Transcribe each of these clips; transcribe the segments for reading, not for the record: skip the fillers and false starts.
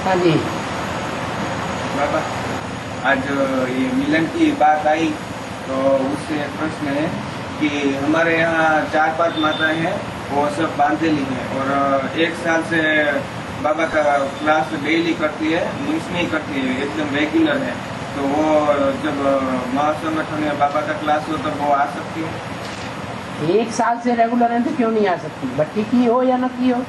हाँ जी बाबा, आज ये मिलन की बात आई तो उससे प्रश्न है कि हमारे यहाँ 4-5 माताएं हैं, वो सब बांधेली हैं और 1 साल से बाबा का क्लास डेली करती है, मिस नहीं करती है, एकदम रेगुलर है। तो वो जब महासंगठन में बाबा का क्लास हो तब वो आ सकती है। 1 साल से रेगुलर है तो क्यों नहीं आ सकती? भट्टी की हो या न की हो,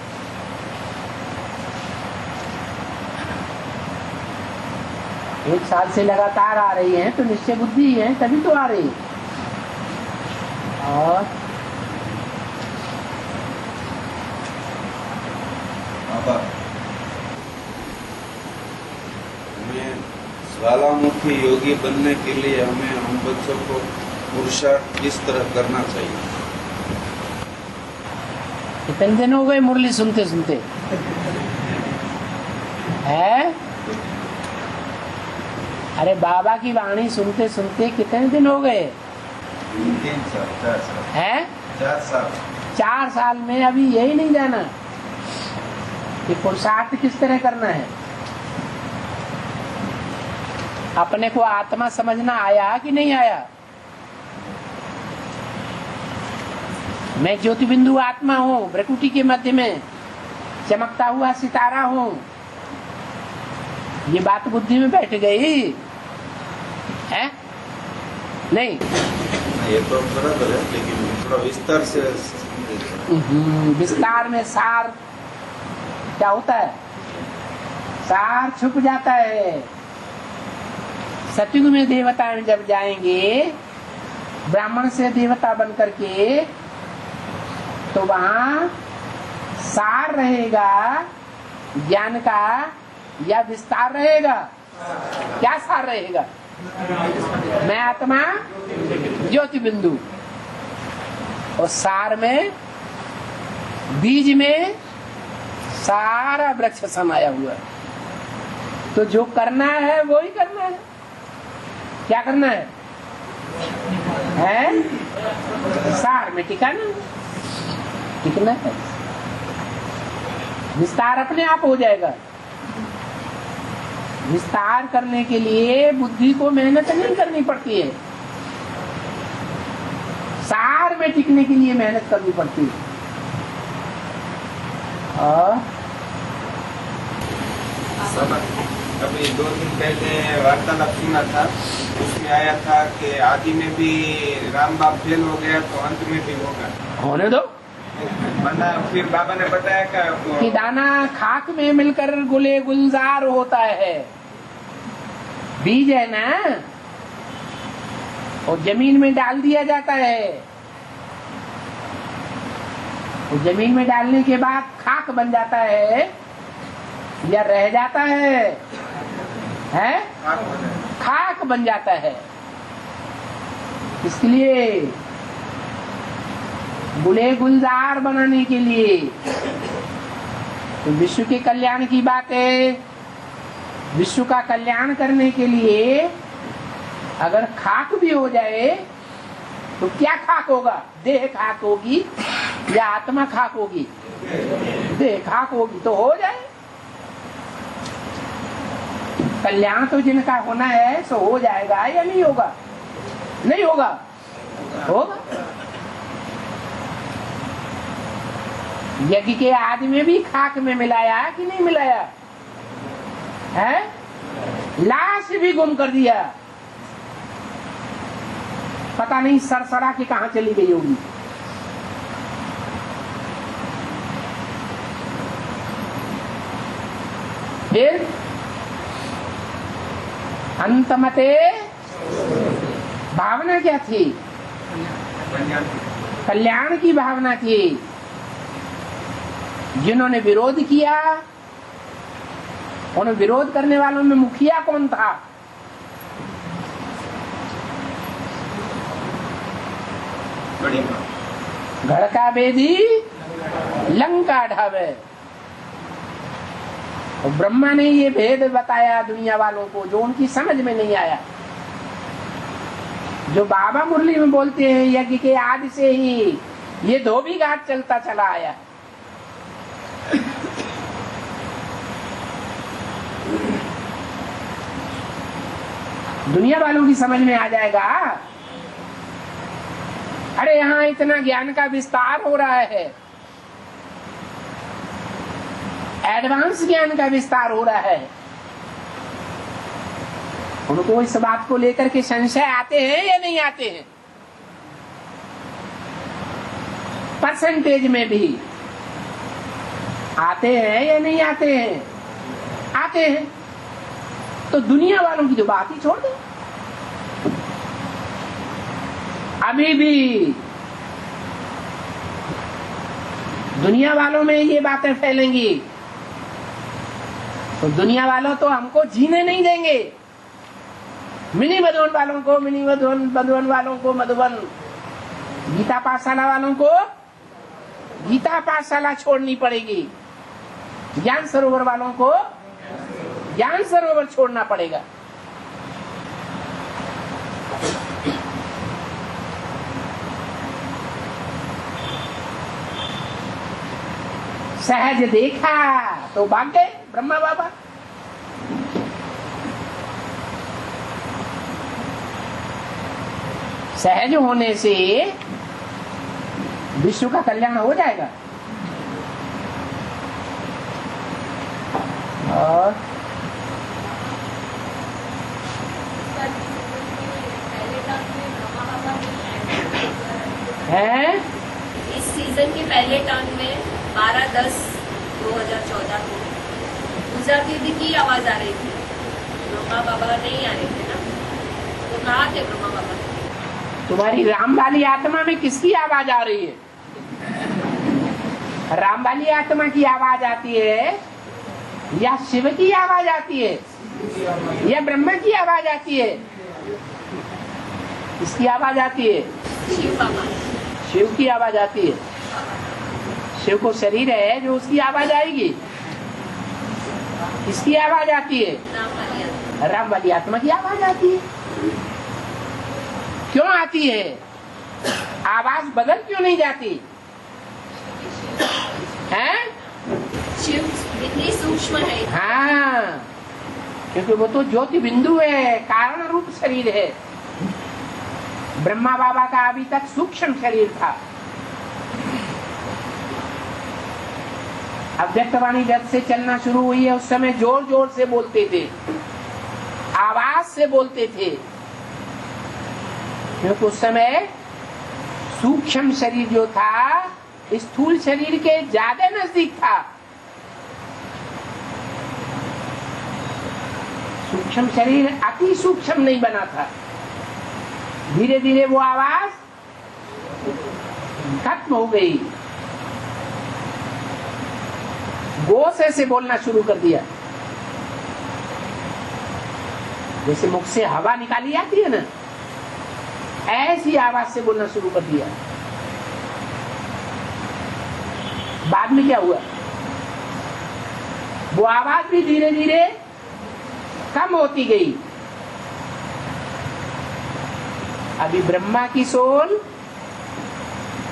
1 साल से लगातार आ रही हैं तो निश्चय बुद्धि है, तभी तो आ रही। और बाबा, हमें ज्वालामुखी योगी बनने के लिए हमें हम बच्चों को पुरुषार्थ किस तरह करना चाहिए? कितने दिन हो गए मुरली सुनते सुनते है? अरे बाबा की वाणी सुनते सुनते कितने दिन हो गए? 3 साल 4 साल है? 4 साल 4 साल में अभी यही नहीं जाना कि पुरुषार्थ किस तरह करना है। अपने को आत्मा समझना आया कि नहीं आया? मैं ज्योति बिंदु आत्मा हूँ, भ्रकुटी के मध्य में चमकता हुआ सितारा हूँ। ये बात बुद्धि में बैठ गई है? नहीं, ये तो बराबर है, लेकिन थोड़ा विस्तार से विस्तार में सार क्या होता है? सार छुप जाता है। सतयुग में देवता जब जाएंगे ब्राह्मण से देवता बन करके, तो वहां सार रहेगा ज्ञान का या विस्तार रहेगा? क्या सार रहेगा? मैं आत्मा ज्योति बिंदु, और सार में बीज में सारा वृक्ष समाया हुआ है। तो जो करना है वो ही करना है। क्या करना है? सार में टिकना है। विस्तार अपने आप हो जाएगा। विस्तार करने के लिए बुद्धि को मेहनत नहीं करनी पड़ती है, सार में टिकने के लिए मेहनत करनी पड़ती है। और अभी 2 दिन पहले वार्तालाप सुना था, उसमें आया था कि आदि में भी राम बाप फेल हो गया तो अंत में भी होगा। होने दो। वरना फिर बाबा ने बताया कि दाना खाक में मिलकर गुले गुलजार होता है। बीज है ना, और जमीन में डाल दिया जाता है, और जमीन में डालने के बाद खाक बन जाता है या रह जाता है? खाक बन जाता है। इसलिए गुले गुलजार बनाने के लिए तो विश्व के कल्याण की बात है। विश्व का कल्याण करने के लिए अगर खाक भी हो जाए तो क्या खाक होगा? देह खाक होगी या आत्मा खाक होगी? देह खाक होगी तो हो जाए। कल्याण तो जिनका होना है सो हो जाएगा या नहीं होगा? नहीं होगा, होगा। यज्ञ के आदि में भी खाक में मिलाया कि नहीं मिलाया है? लाश भी गुम कर दिया, पता नहीं सरसरा के कहां चली गई होगी। फिर अंतमते भावना क्या थी? कल्याण की भावना थी। जिन्होंने विरोध किया, उन विरोध करने वालों में मुखिया कौन था? घड़का बेदी लंका ढावे। और ब्रह्मा ने ये भेद बताया दुनिया वालों को जो उनकी समझ में नहीं आया। जो बाबा मुरली में बोलते हैं यज्ञ के आदि से ही ये धोबी घाट चलता चला आया। दुनिया वालों की समझ में आ जाएगा। अरे यहाँ इतना ज्ञान का विस्तार हो रहा है, एडवांस ज्ञान का विस्तार हो रहा है। उनको इस बात को लेकर के संशय आते हैं या नहीं आते हैं? परसेंटेज में भी आते हैं या नहीं आते हैं? आते हैं। तो दुनिया वालों की जो बात ही छोड़ दो। अभी भी दुनिया वालों में ये बातें फैलेंगी तो दुनिया वालों तो हमको जीने नहीं देंगे। मिनी मधुबन वालों को मिनी मधुबन वालों को मधुबन, गीता पाठशाला वालों को गीता पाठशाला छोड़नी पड़ेगी, ज्ञान सरोवर वालों को ज्ञान सरोवर छोड़ना पड़ेगा। सहज देखा तो भाग गए ब्रह्मा बाबा। सहज होने से विश्व का कल्याण हो जाएगा। और है इस सीजन के पहले टर्न में 12/10/2014 को पूजा दीदी की आवाज आ रही थी, ब्रह्मा बाबा नहीं आ रहे थे ना। तो कहाँ थे ब्रह्मा बाबा? तुम्हारी राम वाली आत्मा में किसकी आवाज आ रही है? राम वाली आत्मा की आवाज आती है या शिव की आवाज आती है या ब्रह्मा की आवाज आती है? किसकी आवाज आती है? शिव बाबा। शिव की आवाज आती है। शिव को शरीर है जो उसकी आवाज आएगी। किसकी आवाज आती है? राम वाली आत्मा की आवाज आती है। क्यों आती है? आवाज बदल क्यों नहीं जाती है? शिव इतनी सूक्ष्म है। हाँ, क्योंकि वो तो ज्योति बिंदु है, कारण रूप शरीर है। ब्रह्मा बाबा का अभी तक सूक्ष्म शरीर था। अव्यक्तवाणी जब से चलना शुरू हुई है उस समय जोर जोर से बोलते थे, आवाज से बोलते थे, क्योंकि उस समय सूक्ष्म शरीर जो था स्थूल शरीर के ज्यादा नजदीक था। सूक्ष्म शरीर अति सूक्ष्म नहीं बना था। धीरे धीरे वो आवाज खत्म हो गई। गो से बोलना शुरू कर दिया। जैसे मुख से हवा निकाली जाती है ना, ऐसी आवाज से बोलना शुरू कर दिया। बाद में क्या हुआ? वो आवाज भी धीरे धीरे कम होती गई। अभी ब्रह्मा की सोल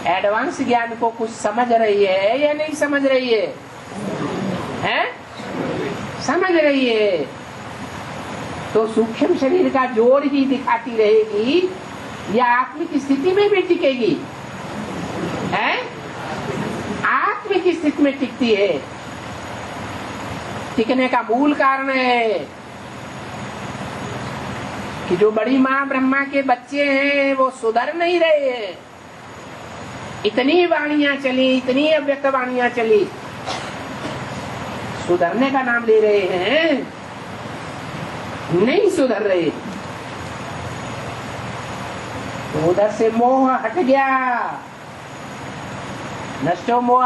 एडवांस ज्ञान को कुछ समझ रही है या नहीं समझ रही है? हैं? समझ रही है। तो सूक्ष्म शरीर का जोर ही दिखाती रहेगी या आत्मिक स्थिति में भी टिकेगी? हैं? आत्मिक स्थिति में टिकती है। टिकने का मूल कारण है कि जो बड़ी माँ ब्रह्मा के बच्चे हैं वो सुधर नहीं रहे हैं। इतनी वाणियां चली, इतनी अव्यक्त वाणियां चली, सुधरने का नाम ले रहे हैं, नहीं सुधर रहे। तो उधर से मोह हट गया। नष्टो मोह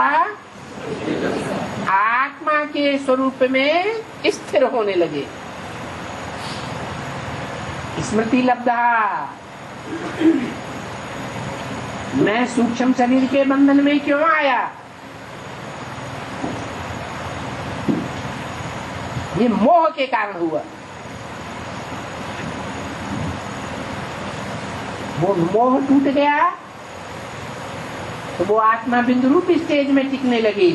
आत्मा के स्वरूप में स्थिर होने लगे। स्मृति लब्धा, मैं सूक्ष्म शरीर के बंधन में क्यों आया? ये मोह के कारण हुआ। वो मोह टूट गया तो वो आत्मा बिंदु रूप स्टेज में टिकने लगी।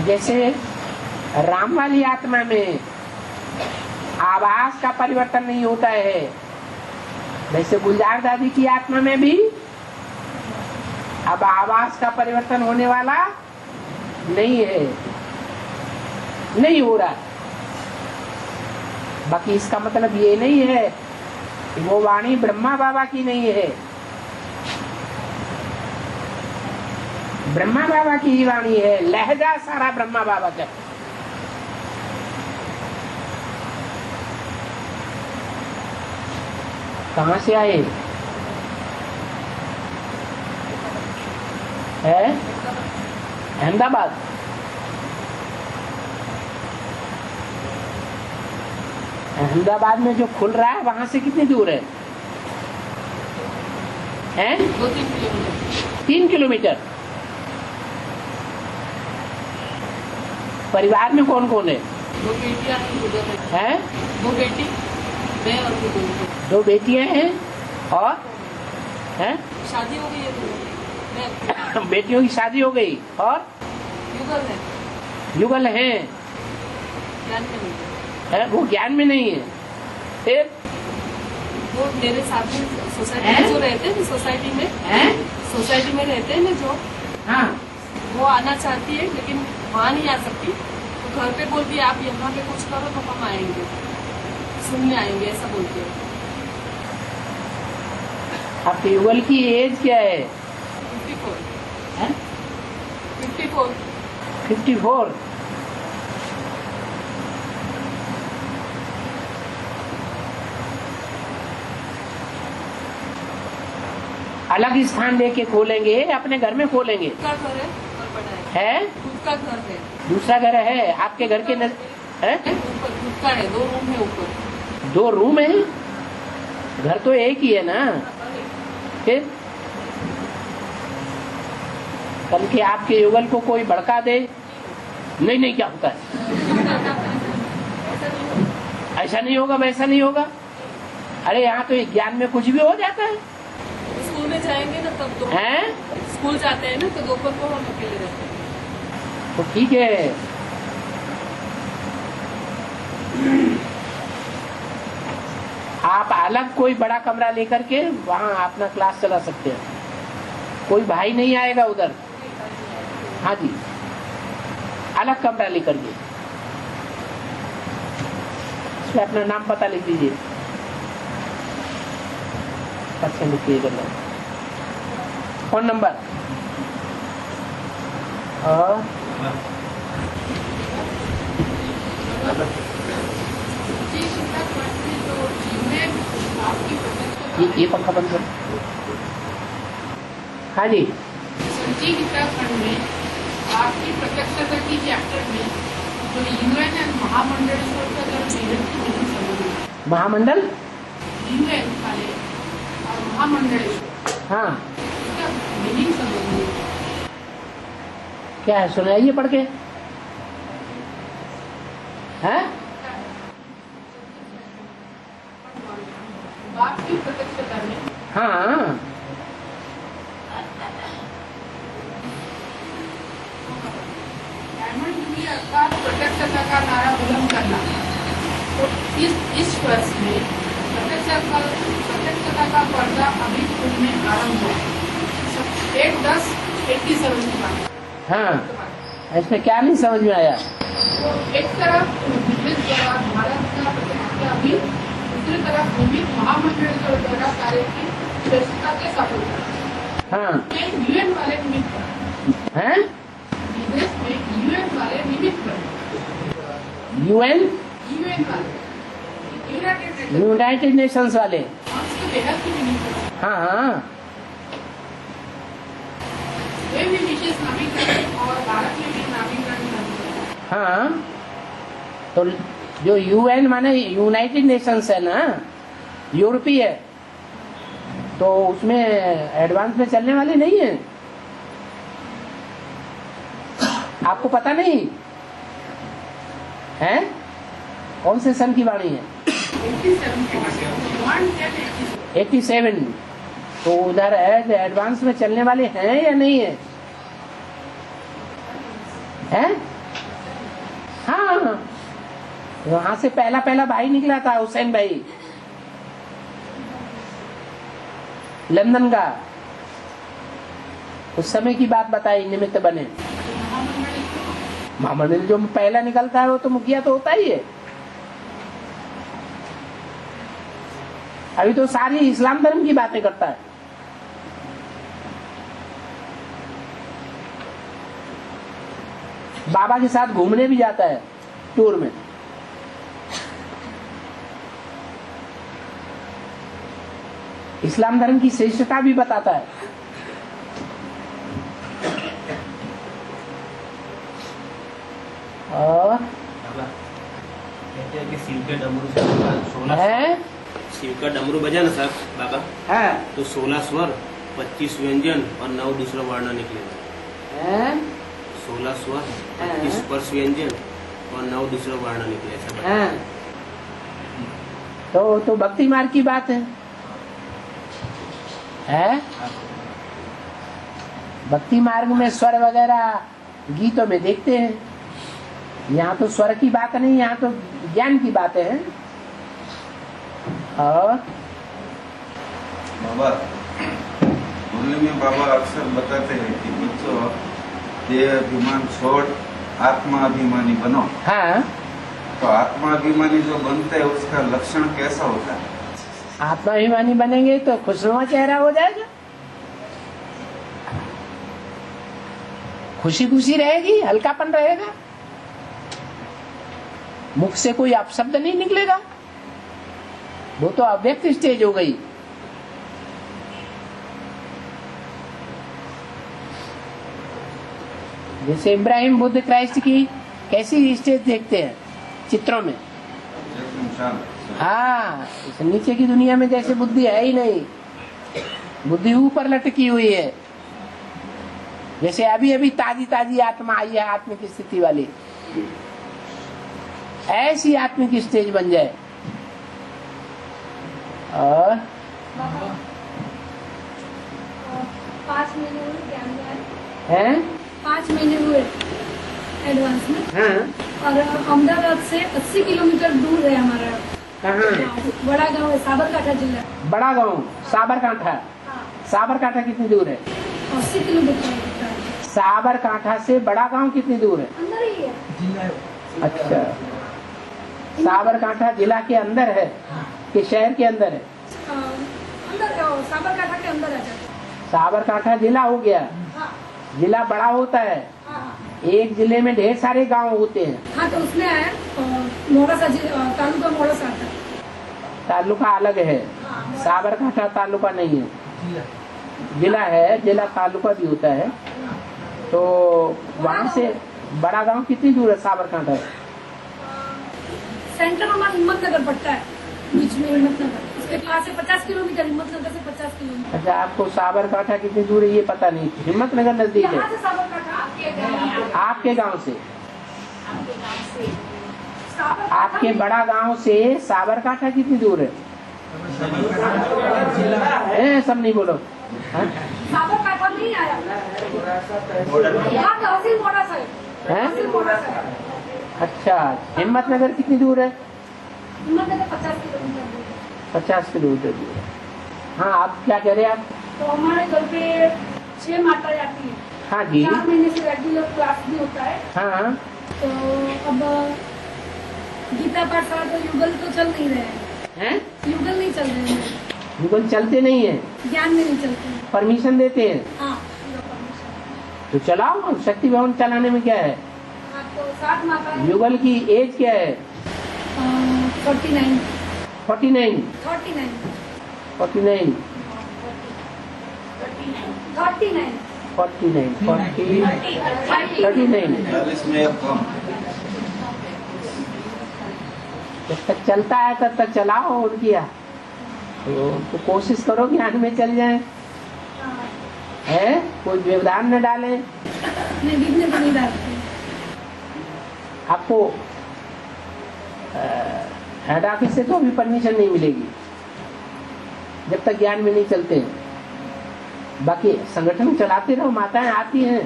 जैसे राम वाली आत्मा में आवास का परिवर्तन नहीं होता है, वैसे गुलजार दादी की आत्मा में भी अब आवास का परिवर्तन होने वाला नहीं है, नहीं हो रहा। बाकी इसका मतलब ये नहीं है कि वो वाणी ब्रह्मा बाबा की नहीं है, ब्रह्मा बाबा की ही वाणी है, लहजा सारा ब्रह्मा बाबा का। कहाँ से आए है? अहमदाबाद। अहमदाबाद में जो खुल रहा है वहां से कितनी दूर है? 2-3 किलोमीटर। 3 किलोमीटर। परिवार में कौन कौन है? 2 बेटियां हैं? 2 बेटी, मैं और 2 बेटी। 2 बेटियां हैं और हैं? शादी हो गई है 2। बेटियों की शादी हो गई और युगल है, युगल हैं, ज्ञान में नहीं है? वो ज्ञान में नहीं है। फिर वो मेरे साथ में सोसाइटी में जो रहते हैं, सोसाइटी में रहते हैं ना जो, हाँ, वो आना चाहती है लेकिन वहाँ नहीं आ सकती, तो घर पे बोलती है आप यहाँ पे कुछ करो तो हम आएंगे, सुनने आएंगे, ऐसा बोलती है। आपके युगल की एज क्या है? 54। 54। अलग स्थान लेके खोलेंगे, अपने घर में खोलेंगे? खुद का घर है और बड़ा है, खुद का घर है, दूसरा घर है आपके घर के है? ऊपर खुद का है, 2 रूम है ऊपर। 2 रूम है? घर तो एक ही है ना। फिर कल के आपके युगल को कोई भड़का दे, नहीं क्या होता है, ऐसा नहीं होगा, वैसा नहीं होगा। अरे यहाँ तो ज्ञान में कुछ भी हो जाता है। स्कूल में जाएंगे ना तब तो हैं? स्कूल जाते हैं ना तो दोपहर को हम अकेले रहते हैं। तो ठीक है, आप अलग कोई बड़ा कमरा लेकर के वहाँ अपना क्लास चला सकते हैं, कोई भाई नहीं आएगा उधर। हाँ जी, अलग कमरा लेकर के इसमें अपना नाम पता लिख दीजिए, अच्छा लिखिएगा फोन नंबर और ये पंखा बंद कर। हाँ जी, संजीव उत्तराखंड में आपकी प्रत्यक्षता की चैप्टर में जो यूएन एंड महामंडलेश्वर का जब महामंडल यूएन वाले और महामंडलेश्वर, हाँ इसका मीनिंग समझिए। क्या है, सुनाइए पढ़ के। हैं? बाप की प्रत्यक्षता में हाँ, डायमंड जुबली अर्थात प्रत्यक्षता का नारा बुलंद करना। तो इस वर्ष में प्रत्यक्षता का पर्दा अभी खुलने आरंभ हुआ। 8/10/87 की बात। हाँ, इसमें क्या नहीं समझ में आया? तो एक तरफ ब्रिटिश द्वारा भारत का प्रतिष्ठा भी, दूसरी तरफ भूमि महामंडलेश्वर द्वारा कार्य की श्रेष्ठता के साथ हाँ, यूएन वाले निमित्त हैं? विदेश में यूएन वाले निमित्त यूएन यूएन वाले यूनाइटेड नेशंस वाले, उसके बेहद की निमित्त हाँ हाँ, वे भी विशेष नामीकरण और भारत में भी नामीकरण करते हैं। हाँ। तो जो यूएन माने यूनाइटेड नेशंस है ना, यूरोपीय है, तो उसमें एडवांस में चलने वाले नहीं है। आपको पता नहीं है? कौन से सन की वाणी है? 87। तो उधर एडवांस में चलने वाले हैं या नहीं है? हैं? हाँ, वहां से पहला भाई निकला था हुसैन भाई, लंदन का। उस समय की बात बताई, निमित्त बने। महामंडल जो पहला निकलता है वो तो मुखिया तो होता ही है। अभी तो सारी इस्लाम धर्म की बातें करता है। बाबा के साथ घूमने भी जाता है टूर में। इस्लाम धर्म की श्रेष्ठता भी बताता है। और कहते हैं कि शिव के डमरू से 16 है शिव का डमरू बजा ना सर बाबा, है तो 16 स्वर, 25 व्यंजन और 9 दूसरा वर्ण निकलेगा। 16 स्वर, 25 स्पर्श व्यंजन और 9 दूसरा वर्ण निकले, ऐसा बताया। तो भक्ति मार्ग की बात है। भक्ति मार्ग में स्वर वगैरह गीतों में देखते हैं। यहाँ तो स्वर की बात नहीं, यहाँ तो ज्ञान की बात है। और बाबा मुरली में बाबा अक्सर बताते हैं कि बच्चों देह अभिमान छोड़ आत्माभिमानी बनो। हाँ, तो आत्माभिमानी जो बनते हैं उसका लक्षण कैसा होता है? आत्माभिमानी बनेंगे तो खुशनुमा चेहरा हो जाएगा, खुशी खुशी रहेगी, हल्कापन रहेगा, मुख से कोई अपशब्द नहीं निकलेगा। वो तो अव्यक्त स्टेज हो गई। जैसे इब्राहिम बुद्ध क्राइस्ट की कैसी स्टेज देखते हैं चित्रों में। हाँ, इस नीचे की दुनिया में जैसे बुद्धि है ही नहीं, बुद्धि ऊपर लटकी हुई है। जैसे अभी अभी ताजी ताजी आत्मा आई है, आत्मिक स्थिति वाली, ऐसी आत्मिक स्टेज बन जाए। और 5 महीने हुए ज्ञान हैं? 5 महीने हुए एडवांस में। हाँ। और अहमदाबाद से 80 किलोमीटर दूर है हमारा कहाँ? बड़ा गांव है, साबरकांठा जिला। बड़ा गांव साबरकांठा। हाँ, साबरकांठा कितनी दूर है? 80 किलोमीटर है। साबरकांठा से बड़ा गांव कितनी दूर है? अंदर ही है। अच्छा, साबरकांठा जिला के अंदर है कि शहर के अंदर है? अंदर साबरकांठा के अंदर है। साबरकांठा जिला हो गया। हाँ, जिला बड़ा होता है। हाँ, एक जिले में ढेर सारे गांव होते हैं। हाँ, तो उसमें है मोड़ासा तालुका मोड़ासा आता है। तालुका अलग है, साबरकांठा तालुका नहीं है, जिला है। जिला तालुका भी होता है। तो वहाँ से बड़ा गांव कितनी दूर है साबरकांठा? सेंटर हमारा हिम्मतनगर पड़ता है, बीच में हिम्मतनगर। उसके पास से 50 किलोमीटर, हिम्मतनगर से 50 किलोमीटर। अच्छा, आपको साबरकांठा कितनी दूर है ये पता नहीं। हिम्मतनगर नजदीक है यहाँ से साबरकांठा आपके गांव से? साबरकांठा आपके बड़ा गांव से साबरकांठा कितनी दूर है? सब नहीं बोलो। हाँ? साबरकांठा नहीं आया। हाँ, तहसील मोड़ासा है। तहसील मोड़ासा है। अच्छा, हिम्मतनगर कितनी दूर है? हिम्मतनगर 50 किलोमीटर दूर है। 50 किलोमीटर दूर है। हाँ, आप क्या कह रहे हैं आप? तो हमारे घर पे 6 माता जाती है। हाँ जी। 4 महीने से रेगुलर क्लास भी होता है। हाँ, तो अब गीता पाठ सारा तो युगल तो चल नहीं रहे हैं। युगल नहीं चल रहे हैं, युगल चलते नहीं है, ज्ञान में नहीं चलते हैं। परमिशन देते हैं हाँ, पूरा परमिशन। तो चलाओ। शक्ति भवन चलाने में क्या है? हाँ, तो 7 माता युगल की एज क्या है? 49 49 39 49 39 49 39 40 में अब कम। जब तक चलता है तब तक चलाओ। और किया तो कोशिश करो ज्ञान में चल जाए। है, कोई व्यवधान न डाले। नहीं, विघ्न तो नहीं डालते। आपको हेड ऑफिस से तो अभी परमिशन नहीं मिलेगी जब तक ज्ञान में नहीं चलते। बाकी संगठन चलाते रहो, माताएं आती हैं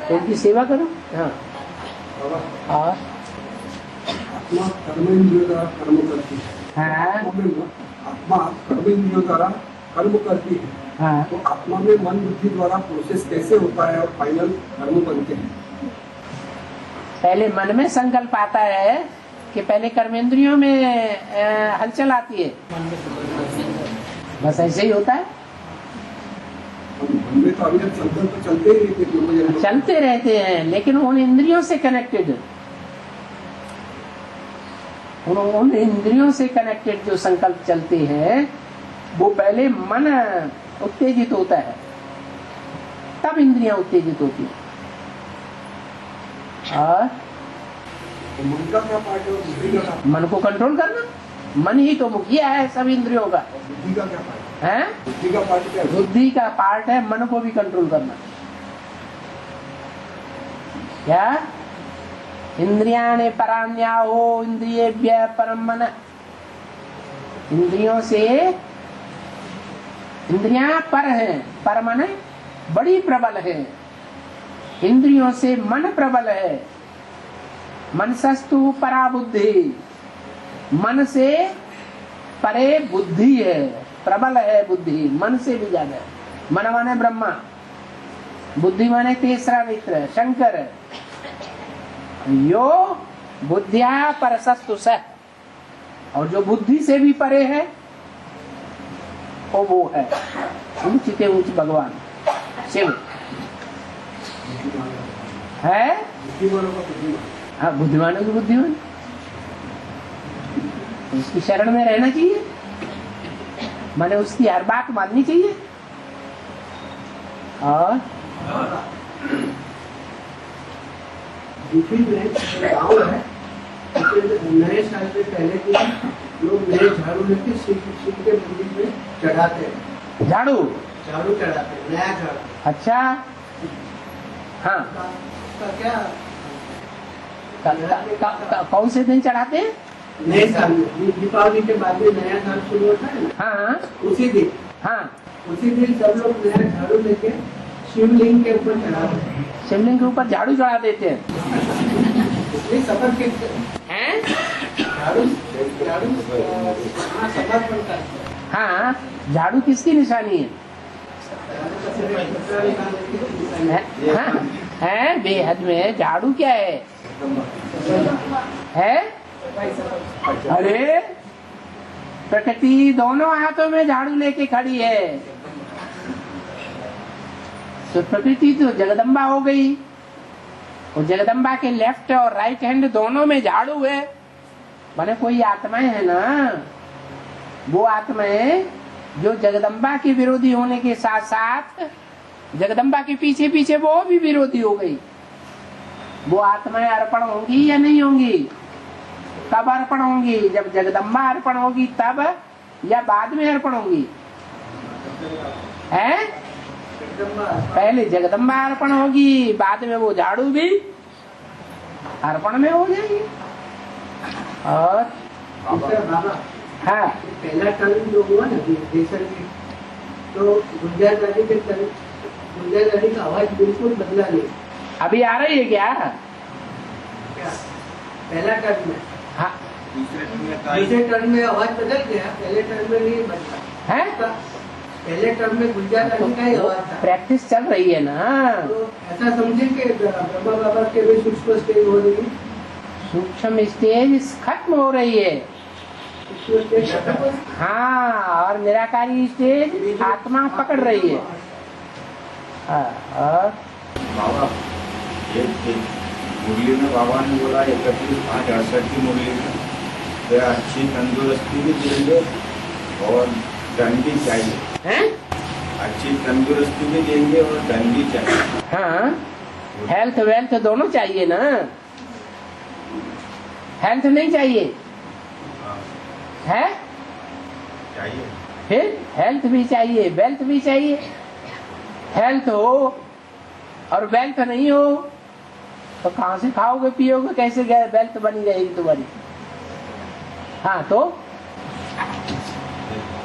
तो उनकी सेवा करो। हाँ, और आत्मा कर्मेंद्रियों द्वारा कर्म करती है। हाँ आत्मा कर्मेंद्रियों द्वारा कर्म करती है, हाँ तो आत्मा में मन बुद्धि द्वारा प्रोसेस कैसे होता है और फाइनल कर्म बनते हैं? पहले मन में संकल्प आता है कि पहले कर्मेंद्रियों में हलचल आती है, बस ऐसे ही होता है। मन में तो अंदर संकल्प चलते ही रहते हैं, चलते रहते हैं, लेकिन उन इंद्रियों से कनेक्टेड, उन इंद्रियों से कनेक्टेड जो संकल्प चलते हैं वो पहले मन उत्तेजित होता है, तब इंद्रियां उत्तेजित होती हैं। और तो मन का क्या पार्ट है और बुद्धि का क्या पार्ट मन को कंट्रोल करना, मन ही तो मुखिया है सब इंद्रियों का है? बुद्धि का क्या पार्ट है। है? बुद्धि का पार्ट क्या है? बुद्धि का पार्ट है मन को भी कंट्रोल करना। क्या इंद्रियाणि परान्याहो इंद्रियेभ्यः परम मन, इंद्रियों से इंद्रियां पर हैं, पर मन बड़ी प्रबल है, इंद्रियों से मन प्रबल है। मनसस्तु परा बुद्धि, मन से परे बुद्धि है, प्रबल है बुद्धि, मन से भी ज्यादा है। मन माने ब्रह्मा, बुद्धि माने तीसरा मित्र शंकर। यो बुद्धिया परसस्तु स, और जो बुद्धि से भी परे है वो है ऊंचते ऊंच भगवान शिव है। बुद्धिमानों का बुद्धिमान, हाँ बुद्धिमानों की बुद्धिमान, उसकी शरण में रहना चाहिए, माने उसकी हर बात माननी चाहिए। और यूपी में गाँव है, नए साल से पहले के लोग नए झाड़ू लेके शिव के मंदिर में चढ़ाते हैं, झाड़ू झाड़ू चढ़ाते हैं, नया झाड़ू। अच्छा हाँ का क्या कौन से दिन चढ़ाते हैं? नए साल में, दीपावली के बाद में नया साल शुरू होता है ना, हाँ उसी दिन उसी दिन सब लोग नया झाड़ू लेके शिवलिंग के ऊपर चढ़ाते हैं। शिवलिंग के ऊपर झाड़ू चढ़ा देते हैं। इसलिए सफर के हैं? झाड़ू झाड़ू हाँ, सफर पड़ता है। हाँ झाड़ू किसकी निशानी है? हाँ है बेहद में झाड़ू क्या है? अरे प्रकृति दोनों हाथों में झाड़ू लेके खड़ी है, तो प्रकृति तो जगदम्बा हो गई, और जगदम्बा के लेफ्ट और राइट हैंड दोनों में झाड़ू है। माने कोई आत्माएं है ना, वो आत्माएं जो जगदम्बा के विरोधी होने के साथ साथ जगदम्बा के पीछे पीछे वो भी विरोधी हो गई। वो आत्माएं अर्पण होंगी या नहीं होंगी? कब अर्पण होंगी? जब जगदम्बा अर्पण होगी तब, या बाद में अर्पण होंगी? है पहले जगदम्बा अर्पण होगी, बाद में वो झाड़ू भी अर्पण में हो जाएगी। और बाबा हाँ पहला टर्न जो हुआ ना देशर में, तो गुंजा गाड़ी का आवाज बिल्कुल बदला नहीं। अभी आ रही है क्या? क्या पहला टर्न में? हाँ दूसरे टर्न में आवाज बदल गया, पहले टर्न में नहीं बदला है। पहले टर्म में गुंजा गाड़ी का ही आवाज था। प्रैक्टिस चल रही है ना, तो ऐसा समझे कि ब्रह्मा बाबा के भी सूक्ष्म स्टेज हो रही है, सूक्ष्म स्टेज खत्म हो रही है। सूक्ष्म स्टेज खत्म हो रही है। हाँ, और निराकारी स्टेज आत्मा पकड़ रही है। और बाबा एक मुरली में बाबा ने बोला 31/5/68 की मुरली में तो अच्छी तंदुरुस्ती भी देंगे और धन भी चाहिए। हैं? अच्छी तंदुरुस्ती भी देंगे और धन भी चाहिए। हाँ, हेल्थ वेल्थ दोनों चाहिए ना। हेल्थ नहीं चाहिए है? चाहिए। फिर हेल्थ भी चाहिए, वेल्थ भी चाहिए। हेल्थ हो और वेल्थ नहीं हो तो कहाँ से खाओगे पियोगे, कैसे वेल्थ बनी रहेगी तुम्हारी? हाँ, तो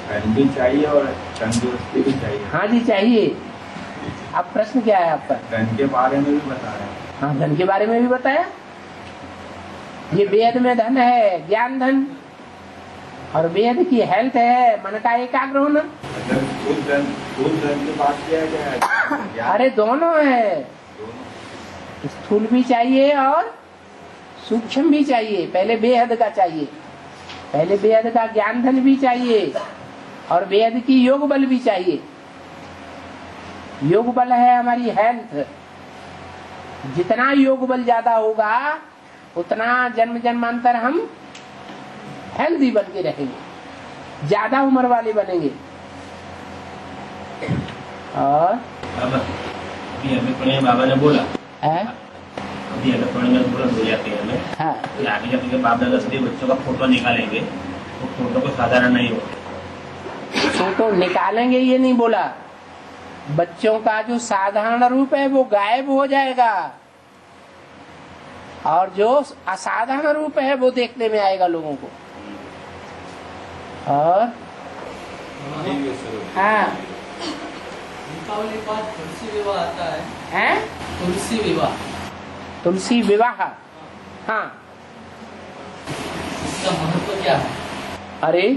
धन भी चाहिए और तंदुरुस्ती भी चाहिए। हाँ जी चाहिए। अब प्रश्न क्या है आपका? धन के बारे में भी बता रहे हैं। हाँ, धन के बारे में भी बताया। ये वेद में धन है, ज्ञान धन, और वेद की हेल्थ है, मन का एकाग्र होना। स्थूल धन के पास किया जाए। अरे दोनों है, स्थूल भी चाहिए और सूक्ष्म भी चाहिए। पहले बेहद का चाहिए, पहले बेहद का ज्ञान धन भी चाहिए और बेहद की योग बल भी चाहिए। योग बल है हमारी हेल्थ। जितना योग बल ज्यादा होगा उतना जन्म जन्मांतर हम हेल्दी बन के रहेंगे, ज्यादा उम्र वाले बनेंगे। और अभी हमें बाबा ने बोला है? अभी अगर थोड़ी में तुरंत हो जाती है हमें, हाँ। कि आगे जब के बाप दादा सभी बच्चों का फोटो निकालेंगे तो फोटो को साधारण नहीं होगा। फोटो निकालेंगे ये नहीं बोला, बच्चों का जो साधारण रूप है वो गायब हो जाएगा और जो असाधारण रूप है वो देखने में आएगा लोगों को। और हाँ, दीपावली के बाद तुलसी विवाह आता है। हैं? तुलसी विवाह, तुलसी विवाह, हाँ। इसका महत्व क्या है? अरे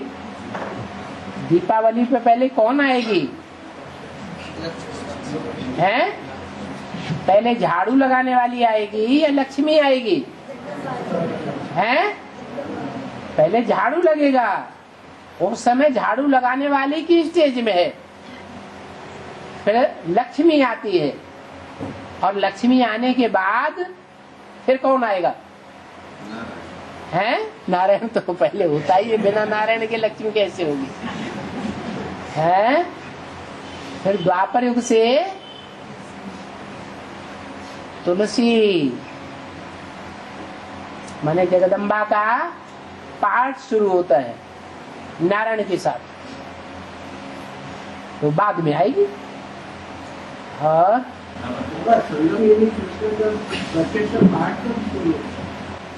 दीपावली पे पहले कौन आएगी? हैं? पहले झाड़ू लगाने वाली आएगी या लक्ष्मी आएगी? हैं? पहले झाड़ू लगेगा, उस समय झाड़ू लगाने वाले की स्टेज में है, फिर लक्ष्मी आती है और लक्ष्मी आने के बाद फिर कौन आएगा? हैं? नारायण तो पहले होता ही है, बिना नारायण के लक्ष्मी कैसे होगी? हैं? फिर द्वापर युग से तुलसी माने जगदम्बा का पाठ शुरू होता है नारायण के साथ, तो बाद में आएगी। और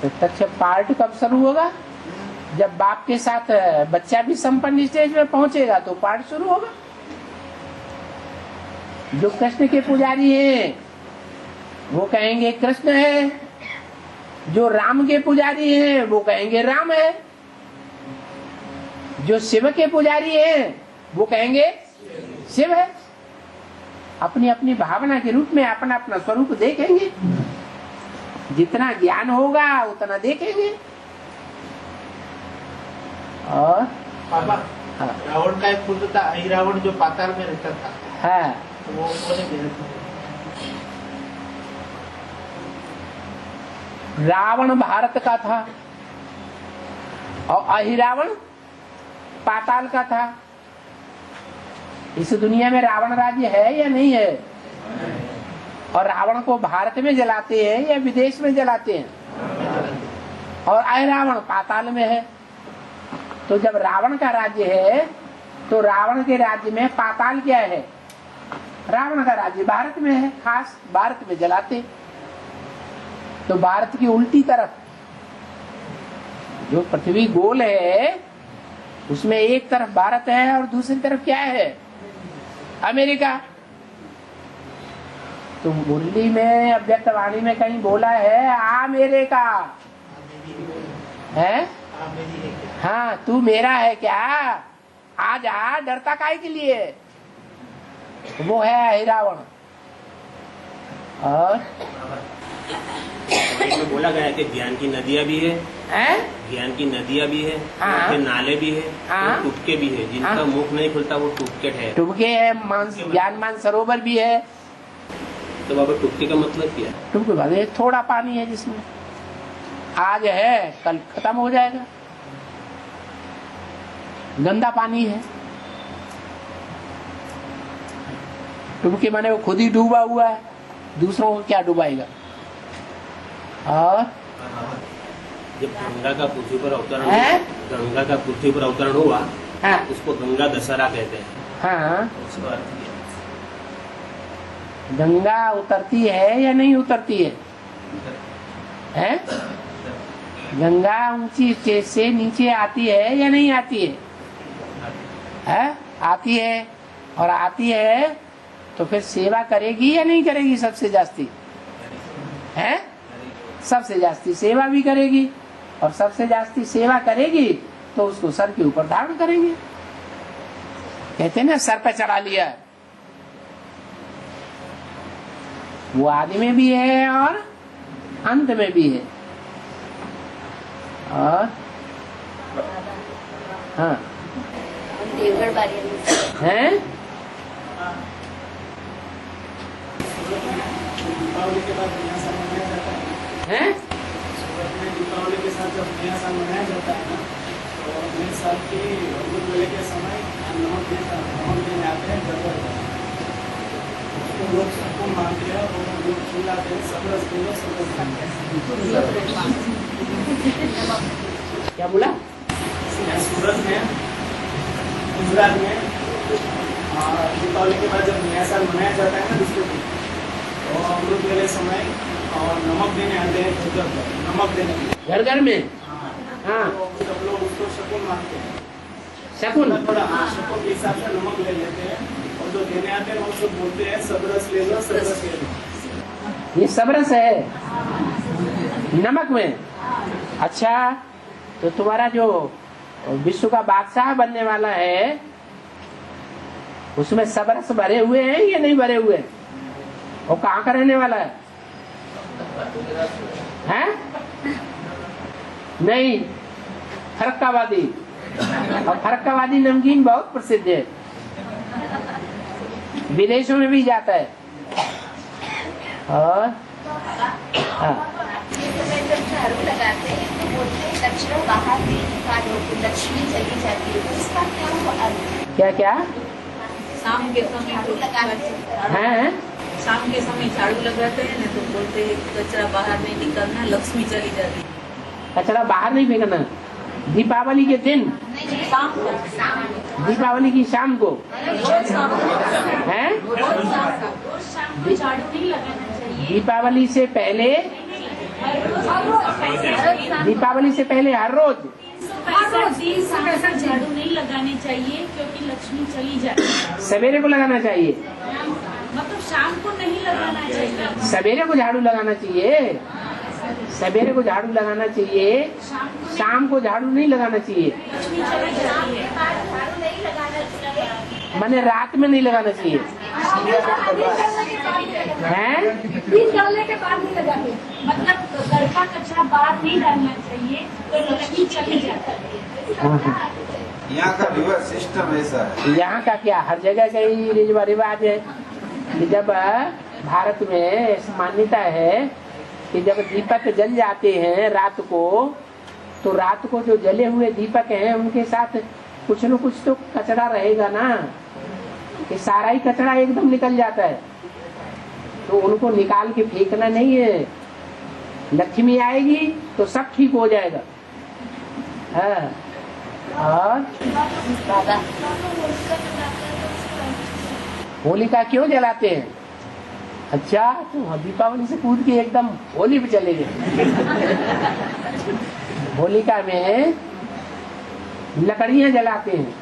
प्रत्यक्ष पाठ कब शुरू होगा? जब बाप के साथ बच्चा भी संपन्न स्टेज में पहुंचेगा तो पाठ शुरू होगा। जो कृष्ण के पुजारी हैं वो कहेंगे कृष्ण है, जो राम के पुजारी हैं वो कहेंगे राम है, जो शिव के पुजारी हैं वो कहेंगे शिव है। अपनी अपनी भावना के रूप में अपना अपना स्वरूप देखेंगे, जितना ज्ञान होगा उतना देखेंगे। और बाबा, हाँ। रावण का एक पुत्र था, अहिरावण, जो पाताल में रहता था, हाँ, तो वो कौन है? रावण भारत का था और अहिरावण पाताल का था। इस दुनिया में रावण राज्य है या नहीं है? और रावण को भारत में जलाते हैं या विदेश में जलाते हैं? और अहिरावण पाताल में है। तो जब रावण का राज्य है तो रावण के राज्य में पाताल क्या है? रावण का राज्य भारत में है, खास भारत में जलाते। तो भारत की उल्टी तरफ जो पृथ्वी गोल है उसमें एक तरफ भारत है और दूसरी तरफ क्या है? अमेरिका। तो मुरली में अव्यक्तवाणी में कहीं बोला है अमेरिका है? हाँ, तू मेरा है क्या? आ जा, डरता काहे के लिए? वो है अहिरावण। और में बोला गया है कि ज्ञान की नदियाँ भी है, ज्ञान की नदियाँ भी है, हाँ। के नाले भी है, हाँ। टुबके भी है, जिनका हाँ। मुख नहीं खुलता वो टुबके है। टुबके है, ज्ञान मान सरोवर भी है। तो बाबा टुबके का मतलब क्या है? टुबके बाद थोड़ा पानी है जिसमें आज है कल खत्म हो जाएगा, गंदा पानी है। टुबके माने वो खुद ही डूबा हुआ है, दूसरों को क्या डुबाएगा? और जब गंगा का पृथ्वी पर अवतरण है? गंगा का पृथ्वी पर अवतरण हुआ, हाँ, उसको गंगा दशहरा कहते हैं। हाँ। उसका अर्थ क्या है? गंगा उतरती है या नहीं उतरती है? हैं? गंगा ऊंची स्टेज से नीचे आती है या नहीं आती है? है? आती है। और आती है तो फिर सेवा करेगी या नहीं करेगी? सबसे जास्ती है, सबसे जास्ती सेवा भी करेगी। और सबसे जास्ती सेवा करेगी तो उसको सर के ऊपर धारण करेंगे। कहते हैं ना सर पे चढ़ा लिया। वो आदि में भी है और अंत में भी है। और हाँ देवगढ़ बारी हैं दीपावली के बाद नया साल मनाया जाता है। हैं सूरत में दीपावली के साथ जब नया साल मनाया जाता है ना, तो नए साल की अमृत वेले के समय नमक देने आते हैं जगह उसको लोग सबको मानते हैं और लोग खिलाते हैं, सब रस देते हैं, सब रस खाते हैं। क्या बोला? सूरत में गुजरात में दीपावली के बाद जब नया साल मनाया जाता है ना दूसरे दिन, तो अमृत वेले समय और नमक देने आते हैं जगह पर, नमक देने के लिए घर घर में। हाँ तो सब लोग उसको शकुन मानते हैं। शकुन थोड़ा शकुन के हिसाब से नमक ले लेते हैं और जो देने आते हैं वो सब बोलते हैं सब रस ले लो, सब रस ले लो। ये सब रस है नमक में। अच्छा तो तुम्हारा जो विश्व का बादशाह बनने वाला है उसमें सब रस भरे हुए हैं या नहीं भरे हुए हैं? और कहाँ का रहने वाला है? हैं? नहीं, फरक्कावादी। और फरक्कावादी नमकीन बहुत प्रसिद्ध है, विदेशों में भी जाता है। और हाँ जब झाड़ू लगाते हैं तो बोलते हैं कचरा बाहर नहीं निकालो, लक्ष्मी चली जाती है, तो इसका क्या हुआ? क्या क्या शाम के समय झाड़ू लगाते हैं। हैं? शाम के समय झाड़ू लगाते हैं ना, तो बोलते हैं कचरा बाहर नहीं निकलना, लक्ष्मी चली जाती है। कचरा बाहर नहीं फेंकना। दीपावली के दिन, दीपावली की शाम को हैं? झाड़ू नहीं लगाना चाहिए। दीपावली से पहले, दीपावली से पहले हर रोज झाड़ू नहीं लगानी चाहिए क्योंकि लक्ष्मी चली जाती है। सवेरे को लगाना चाहिए, मतलब शाम को नहीं लगाना चाहिए। सवेरे को झाड़ू लगाना चाहिए, सवेरे को झाड़ू लगाना चाहिए, शाम को झाड़ू नहीं लगाना चाहिए। लक्ष्मी चली जाती है। झाड़ू नहीं लगाना चाहिए, मैंने रात में नहीं लगाना चाहिए हैं? दिन डालने के बाद नहीं लगाते, मतलब घर का कचरा बाहर नहीं डालना चाहिए तो लक्ष्मी चली जाती है। यहाँ का रिवर्स सिस्टम ऐसा है। यहाँ का क्या, हर जगह का ही रिवाज है कि जब भारत में ऐसी मान्यता है कि जब दीपक जल जाते हैं रात को, तो रात को जो जले हुए दीपक हैं उनके साथ कुछ न कुछ तो कचरा रहेगा ना, कि सारा ही कचरा एकदम निकल जाता है, तो उनको निकाल के फेंकना नहीं है। लक्ष्मी आएगी तो सब ठीक हो जाएगा। हाँ। और बाबा होलिका क्यों जलाते हैं? अच्छा तो दीपावली से कूद के एकदम होली पे चले गए। होलिका में लकड़ियां जलाते हैं,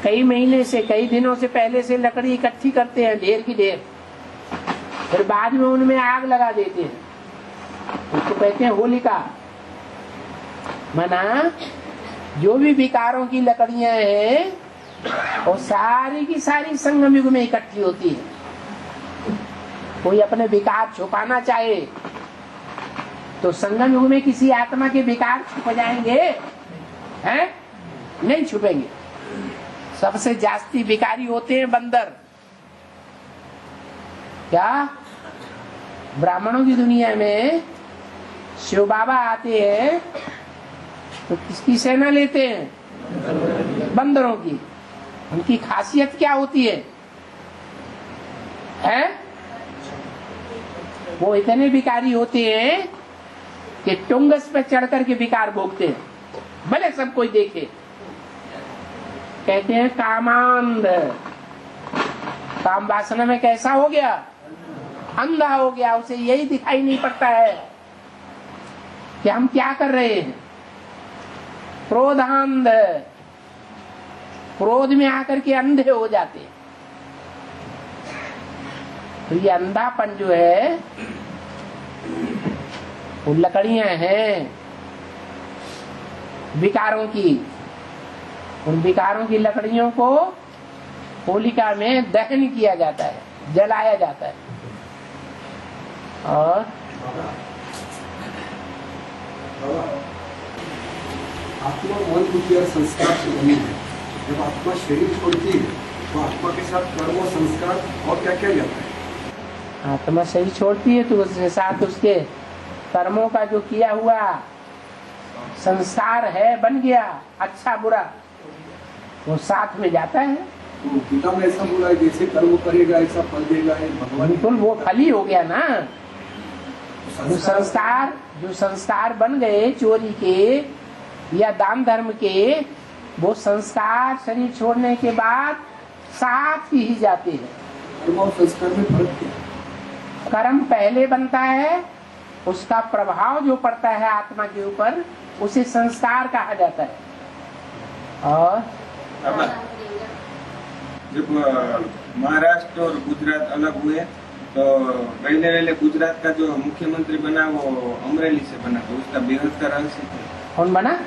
कई महीने से, कई दिनों से पहले से लकड़ी इकट्ठी करते हैं, ढेर की ढेर, फिर बाद में उनमें आग लगा देते हैं, उसको कहते हैं होलिका। मना जो भी विकारों की लकड़ियां हैं और सारी की सारी संगम युग में इकट्ठी होती है। कोई अपने विकार छुपाना चाहे तो संगम युग में किसी आत्मा के विकार छुप जाएंगे हैं? नहीं छुपेंगे। सबसे जास्ती विकारी होते हैं बंदर। क्या ब्राह्मणों की दुनिया में शिव बाबा आते हैं तो किसकी सेना लेते हैं? बंदरों की। उनकी खासियत क्या होती है? वो इतने विकारी होते हैं कि टुंगस पे चढ़ करके विकार भोगते हैं, भले सब कोई देखे। कहते हैं कामांध, काम वासना में कैसा हो गया? अंधा हो गया। उसे यही दिखाई नहीं पड़ता है कि हम क्या कर रहे हैं। क्रोधांध, क्रोध में आकर के अंधे हो जाते हैं। तो ये अंधापन जो है वो लकड़ियां हैं विकारों की। उन विकारों की लकड़ियों को होलिका में दहन किया जाता है, जलाया जाता है। और आत्मा मन बुद्धि और संस्कार से बनी है। जब आत्मा शरीर छोड़ती है तो आत्मा के साथ कर्म और संस्कार और क्या क्या जाता है? आत्मा शरीर छोड़ती है तो उसके साथ उसके कर्मों का जो किया हुआ संस्कार है, बन गया अच्छा बुरा, वो साथ में जाता है। तो गीता में ऐसा बोला है जैसे कर्म करेगा ऐसा फल देगा, भगवान बिल्कुल वो फल ही हो गया ना। जो संस्कार बन गए चोरी के या दान धर्म के, वो संस्कार शरीर छोड़ने के बाद साथ ही जाते हैं। कर्म और संस्कार में फर्क क्या? कर्म पहले बनता है, उसका प्रभाव जो पड़ता है आत्मा के ऊपर उसे संस्कार कहा जाता है। और जब महाराष्ट्र और गुजरात अलग हुए तो पहले गुजरात का जो मुख्यमंत्री बना वो अमरेली से बना, तो उसका बेहद का रहस्य था। कौन बना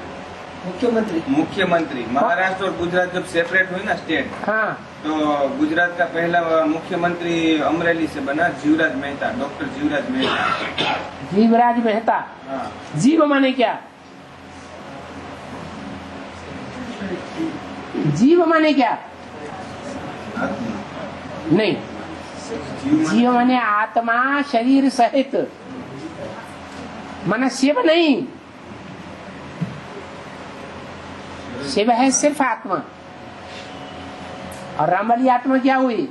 मुख्यमंत्री? महाराष्ट्र और गुजरात जब सेपरेट हुई ना स्टेट, हाँ, तो गुजरात का पहला मुख्यमंत्री अमरेली से बना, जीवराज मेहता, डॉक्टर जीवराज मेहता। जीवराज मेहता। हाँ। जीव माने क्या? जीव माने क्या? नहीं, जीव माने आत्मा शरीर सहित, माना शिव नहीं। शिव है सिर्फ आत्मा, और राम वाली आत्मा क्या हुई?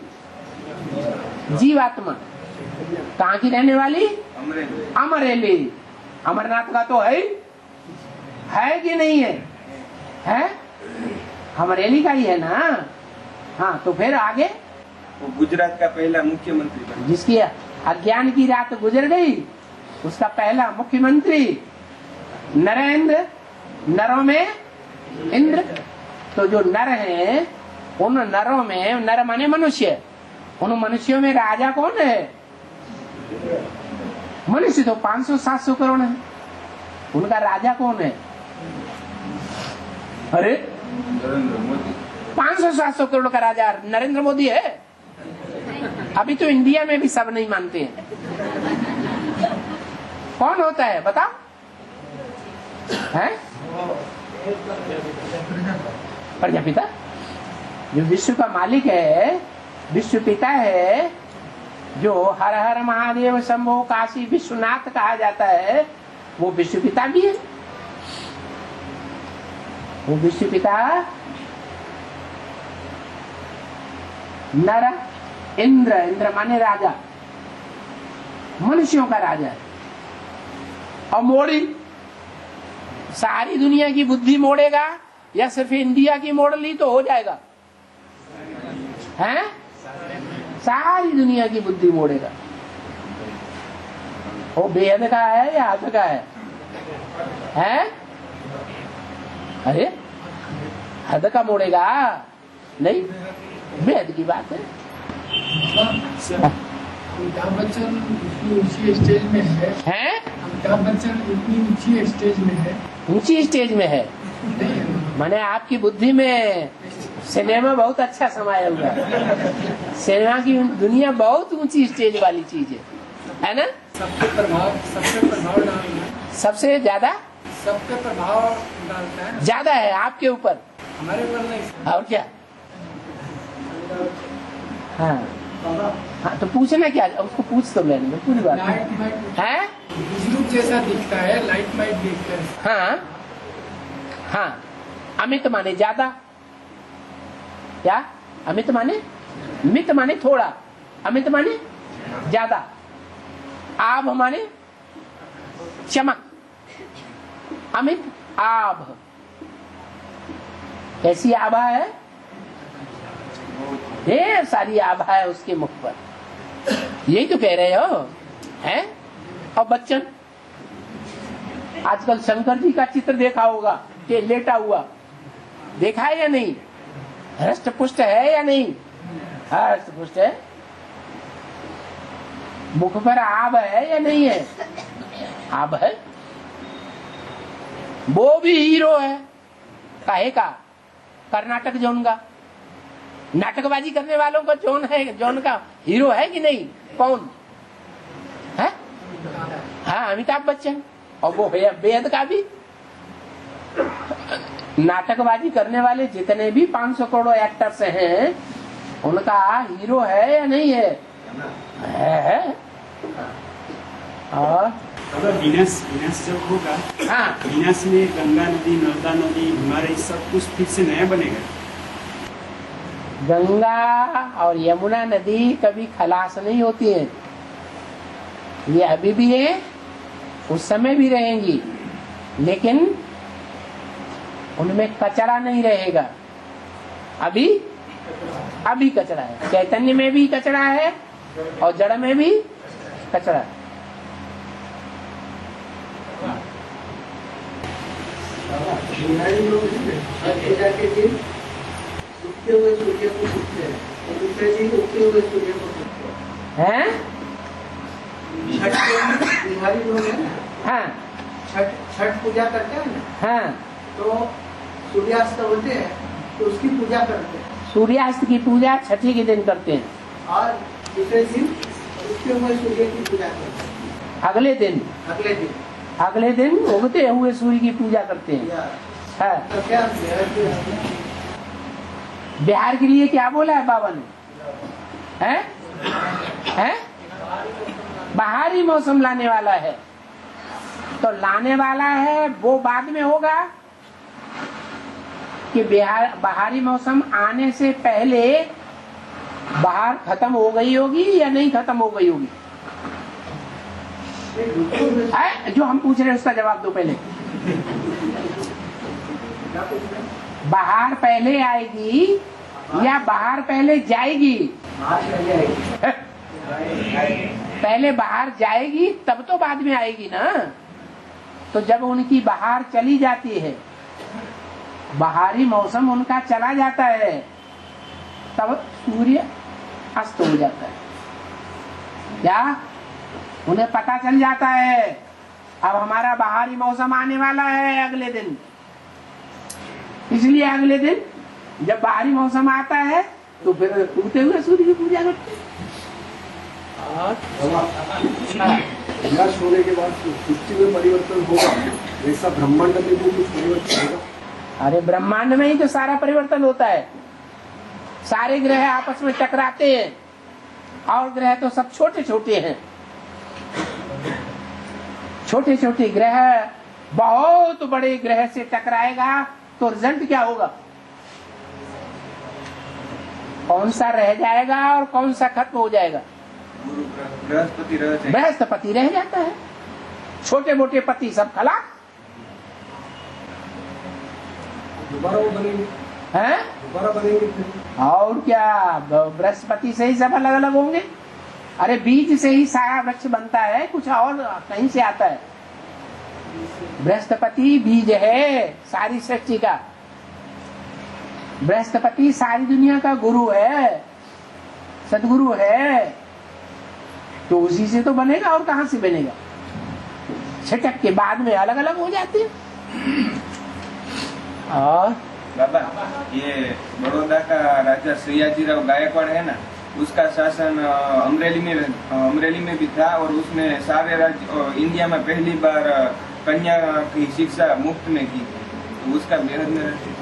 जीव आत्मा। कहाँ की रहने वाली? अमरेली। अमरनाथ का तो है कि नहीं है? है, अमरेली का ही है ना। हाँ, तो फिर आगे वो गुजरात का पहला मुख्यमंत्री बना। जिसकी अज्ञान की रात गुजर गई, उसका पहला मुख्यमंत्री नरेंद्र, नरों में इंद्र। तो जो नर हैं, उन नरों में, नर माने मनुष्य, उन मनुष्यों में राजा कौन है? मनुष्य तो 500-700 करोड़ है, उनका राजा कौन है? अरे 500-700 करोड़ का राजा नरेंद्र मोदी है। अभी तो इंडिया में भी सब नहीं मानते हैं। कौन होता है बताओ? है प्रजापिता, जो विश्व का मालिक है, विश्व पिता है, जो हर हर महादेव शंभो काशी विश्वनाथ कहा जाता है, वो विश्व पिता भी है। वो विश्व पिता नर, इंद्र, इंद्र माने राजा, मनुष्यों का राजा है। और मोड़ी सारी दुनिया की बुद्धि मोड़ेगा या सिर्फ इंडिया की मोड़ ली तो हो जाएगा? हैं? सारी दुनिया की बुद्धि मोड़ेगा। वो बेहद का है या हद का है? हैं? अरे हद का मोड़ेगा नहीं, बेहद की बात है। अमिताभ बच्चन इतनी ऊंची स्टेज में है। अमिताभ बच्चन इतनी ऊंची स्टेज में है। ऊंची स्टेज में है माने आपकी बुद्धि में सिनेमा बहुत अच्छा समाया हुआ है। सिनेमा की दुनिया बहुत ऊंची स्टेज वाली चीज है ना? सबसे प्रभाव डालता है, सबसे ज्यादा सबके प्रभाव डालता है, ज्यादा है आपके ऊपर, हमारे ऊपर नहीं। और क्या? हाँ हाँ, तो पूछना क्या? उसको पूछ तो लेने में पूरी बात है। बुजुर्ग जैसा दिखता है, लाइट माइट दिखता है। हाँ हाँ, अमित माने ज्यादा, क्या? अमित माने, मित माने थोड़ा, अमित माने ज्यादा, आभ माने चमक, अमित आभ। कैसी आभा है? ढेर सारी आभा है उसके मुख पर, यही तो कह रहे हो हैं? और बच्चन, आजकल शंकर जी का चित्र देखा होगा कि लेटा हुआ, देखा है या नहीं? हृष्ट पुष्ट है या नहीं? हृष्ट पुष्ट है। मुख पर आभ है या नहीं है? अब है वो भी हीरो है, काहे का? कर्नाटक जोन का नाटकबाजी करने वालों का जोन है, जोन का हीरो है कि नहीं? कौन है? हाँ, अमिताभ बच्चन। और वो बेहद का भी नाटकबाजी करने वाले जितने भी 500 करोड़ एक्टर्स हैं, उनका हीरो है या नहीं है? है। और विनाश जब होगा, हाँ, विनाश में गंगा नदी, नर्मदा नदी, हिमालय सब कुछ फिर से नया बनेगा। गंगा और यमुना नदी कभी खलास नहीं होती है, ये अभी भी है, उस समय भी रहेंगी, लेकिन उनमें कचरा नहीं रहेगा। अभी कचरा है, चैतन्य में भी कचरा है और जड़ में भी कचरा है। बिहारी लोग पूजा के दिन उगते हुए सूर्य को पूजते हैं और दूसरे दिन उगते हुए सूर्य को पूजते हैं। छठ के बिहारी लोग हैं ना, हाँ, छठ पूजा करते हैं ना, हाँ, तो सूर्यास्त होते हैं तो उसकी पूजा करते हैं, सूर्यास्त की पूजा छठी के दिन करते हैं और दूसरे दिन उगते हुए सूर्य की पूजा करते हैं। अगले दिन उगते हुए सूर्य की पूजा करते हैं। है। तो क्या बिहार के लिए क्या बोला है बाबा ने? हैं? बाहरी मौसम लाने वाला है, तो लाने वाला है वो बाद में होगा कि बाहरी मौसम आने से पहले बाहर खत्म हो गई होगी या नहीं खत्म हो गई होगी? जो हम पूछ रहे हैं उसका जवाब दो पहले। बाहर पहले आएगी या बाहर पहले जाएगी? पहले बाहर जाएगी तब तो बाद में आएगी ना। तो जब उनकी बाहर चली जाती है, बाहरी मौसम उनका चला जाता है, तब सूर्य अस्त हो जाता है। क्या उन्हें पता चल जाता है अब हमारा बाहरी मौसम आने वाला है अगले दिन? इसलिए अगले दिन जब बाहरी मौसम आता है तो फिर उगते हुए सूर्य की पूजा करते हैं। विनाश होने के बाद सृष्टि में परिवर्तन होगा, वैसा ब्रह्मांड में भी कुछ परिवर्तन होगा? अरे ब्रह्मांड में ही तो सारा परिवर्तन होता है। सारे ग्रह आपस में टकराते हैं, और ग्रह तो सब छोटे छोटे हैं। छोटे छोटे ग्रह बहुत बड़े ग्रह से टकराएगा तो रिजल्ट क्या होगा? कौन सा रह जाएगा और कौन सा खत्म हो जाएगा? बृहस्पति रह जाता है। छोटे मोटे पति सब खला। दोबारा वो बनेंगे हैं? दोबारा बनेंगे फिर। और क्या, बृहस्पति से ही सब अलग अलग होंगे। अरे बीज से ही सारा वृक्ष बनता है, कुछ और कहीं से आता है? बृहस्पति बीज है सारी सृष्टि का। बृहस्पति सारी दुनिया का गुरु है, सदगुरु है, तो उसी से तो बनेगा, और कहां से बनेगा? छटक के बाद में अलग अलग हो जाते हैं। और बाबा, ये बड़ौदा का राजा सयाजीराव गायकवाड़ है ना, उसका शासन अमरेली में भी था, और उसने सारे राज्य इंडिया में पहली बार कन्या की शिक्षा मुफ्त में की, तो उसका बेहद में रहती।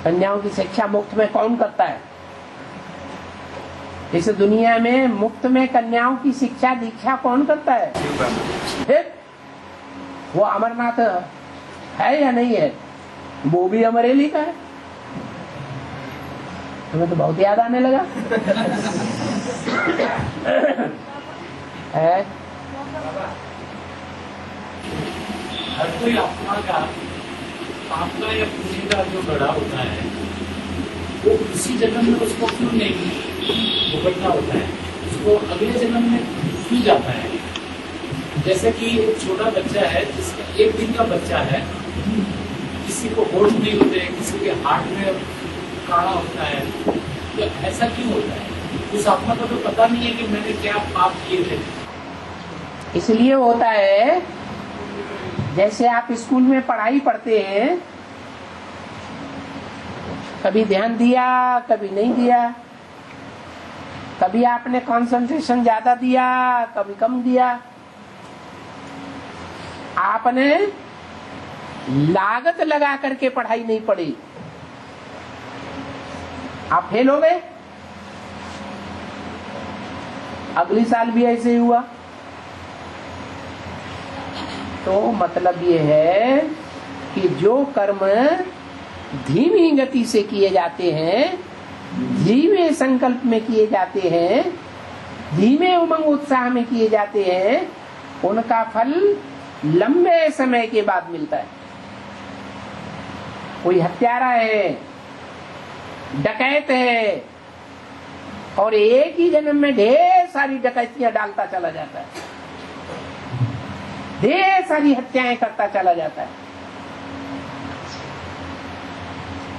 कन्याओं की शिक्षा मुफ्त में कौन करता है? इस दुनिया में मुफ्त में कन्याओं की शिक्षा दीक्षा कौन करता है? फिर वो अमरनाथ है या नहीं है? वो भी अमरेली का है। तुम्हें तो बहुत याद आने लगा है? हर कोई आत्मा का आपका या पूरी का जो गढ़ा होता है, वो इसी जन्म में उसको क्यों नहीं भुगतना होता है, उसको अगले जन्म में क्यों जाता है? जैसे कि एक छोटा बच्चा है जिसका 1 दिन का बच्चा है, किसी को होश नहीं होते, किसी के हार्ट में काड़ा होता है, तो ऐसा क्यों होता है? उस आत्मा को तो पता नहीं है कि मैंने क्या पाप किए थे। इसलिए होता है जैसे आप स्कूल में पढ़ाई पढ़ते हैं, कभी ध्यान दिया कभी नहीं दिया, कभी आपने कंसंट्रेशन ज्यादा दिया कभी कम दिया, आपने लागत लगा करके पढ़ाई नहीं पढ़ी, आप फेल हो गए। अगली साल भी ऐसे ही हुआ। तो मतलब ये है कि जो कर्म धीमी गति से किए जाते हैं, धीमे संकल्प में किए जाते हैं, धीमे उमंग उत्साह में किए जाते हैं, उनका फल लंबे समय के बाद मिलता है। कोई हत्यारा है, डकैत है, और एक ही जन्म में ढेर सारी डकैतियां डालता चला जाता है, ढेर सारी हत्याएं करता चला जाता है,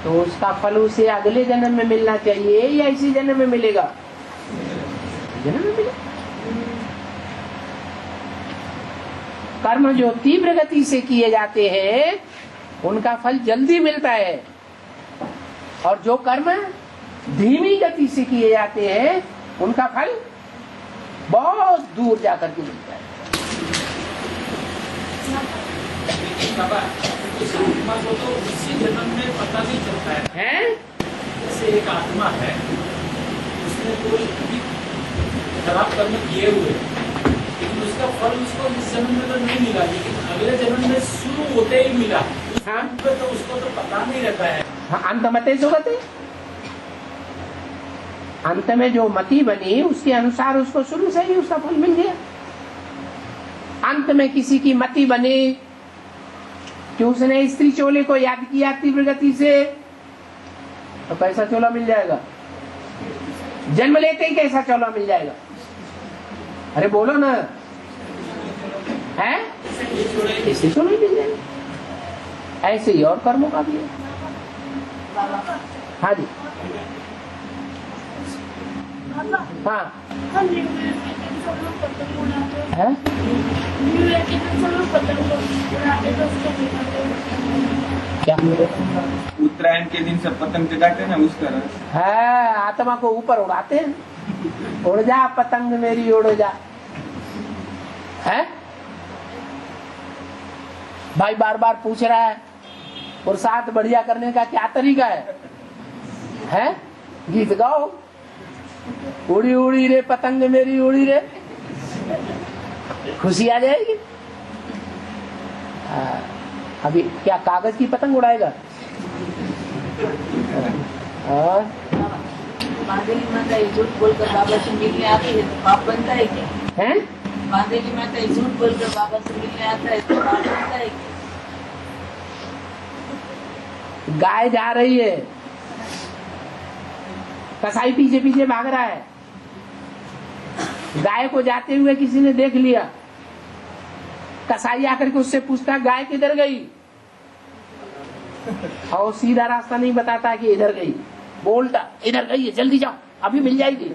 तो उसका फल उसे अगले जन्म में मिलना चाहिए या इसी जन्म में मिलेगा? जन्म में मिलेगा। कर्म जो तीव्र गति से किए जाते हैं उनका फल जल्दी मिलता है, और जो कर्म धीमी गति से किए जाते हैं उनका फल बहुत दूर जाकर के मिलता है। आत्मा को तो उसी जन्म में पता नहीं चलता है। जैसे एक आत्मा है, उसने कोई खराब कर्म किए हुए, लेकिन उसका फल उसको इस जन्म में तो नहीं मिला, लेकिन अगले जन्म में शुरू होते ही मिला। हाँ? तो उसको तो पता नहीं रहता है। हाँ, अंत मते जो गति, अंत में जो मति बनी उसके अनुसार उसको शुरू से ही उसका फल मिल गया। अंत में किसी की मति बनी कि उसने स्त्री चोले को याद किया तीव्र गति से, तो कैसा चोला मिल जाएगा? जन्म लेते ही कैसा चोला मिल जाएगा? अरे बोलो ना, है? ऐसे चोला मिल जाएगा। ऐसे ही और कर्मों का भी है। हाँ जी, हाँ है? क्या उत्तरायण के दिन सब पतंग चगाते हैं ना, उस तरह है, आत्मा को ऊपर उड़ाते हैं। उड़ जा पतंग मेरी उड़ जा, है? भाई बार बार पूछ रहा है और साथ बढ़िया करने का क्या तरीका है? गीत गाओ, उड़ी उड़ी रे पतंग मेरी उड़ी रे, खुशी आ जाएगी। अभी क्या कागज की पतंग उड़ाएगा? बांधेली माता ये झूठ बोलकर बाबा से मिलने आती है तो पाप बनता है क्या? हैं? बांधेली माता ये झूठ बोलकर बाबा से मिलने आता है तो पाप बनता है क्या? गाय जा रही है, कसाई पीछे पीछे भाग रहा है, गाय को जाते हुए किसी ने देख लिया, कसाई आकर के उससे पूछता गाय किधर गई, और सीधा रास्ता नहीं बताता कि इधर गई, बोलता इधर गई है, जल्दी जाओ अभी मिल जाएगी।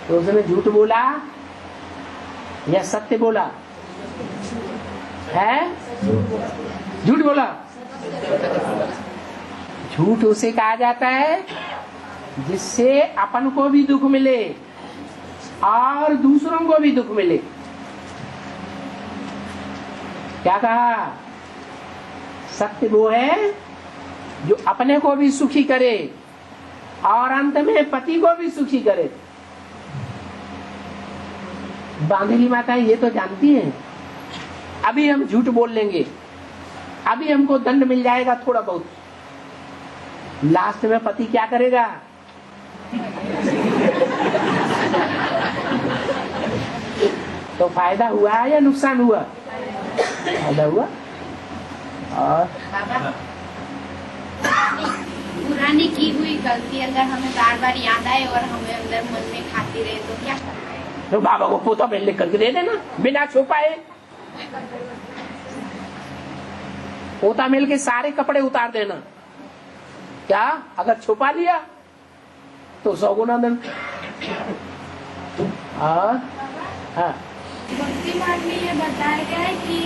तो उसने झूठ बोला या सत्य बोला? है झूठ बोला। झूठ उसे कहा जाता है जिससे अपन को भी दुख मिले और दूसरों को भी दुख मिले। क्या कहा? सत्य वो है जो अपने को भी सुखी करे और अंत में पति को भी सुखी करे। बांधेली माता ये तो जानती हैं, अभी हम झूठ बोल लेंगे, अभी हमको दंड मिल जाएगा थोड़ा बहुत, लास्ट में पति क्या करेगा? तो फायदा हुआ या नुकसान हुआ? फायदा हुआ। और पुरानी की हुई गलती अगर हमें बार बार याद आए और हमें अंदर मन में खाती रहे तो क्या करना है? तो बाबा को पोता में लिख करके दे देना बिना छुपाए। पोता मिल के सारे कपड़े उतार देना। क्या अगर छुपा लिया तो 100 गुना दंड। हाँ, भक्ति मार्ग में ये बताया गया है कि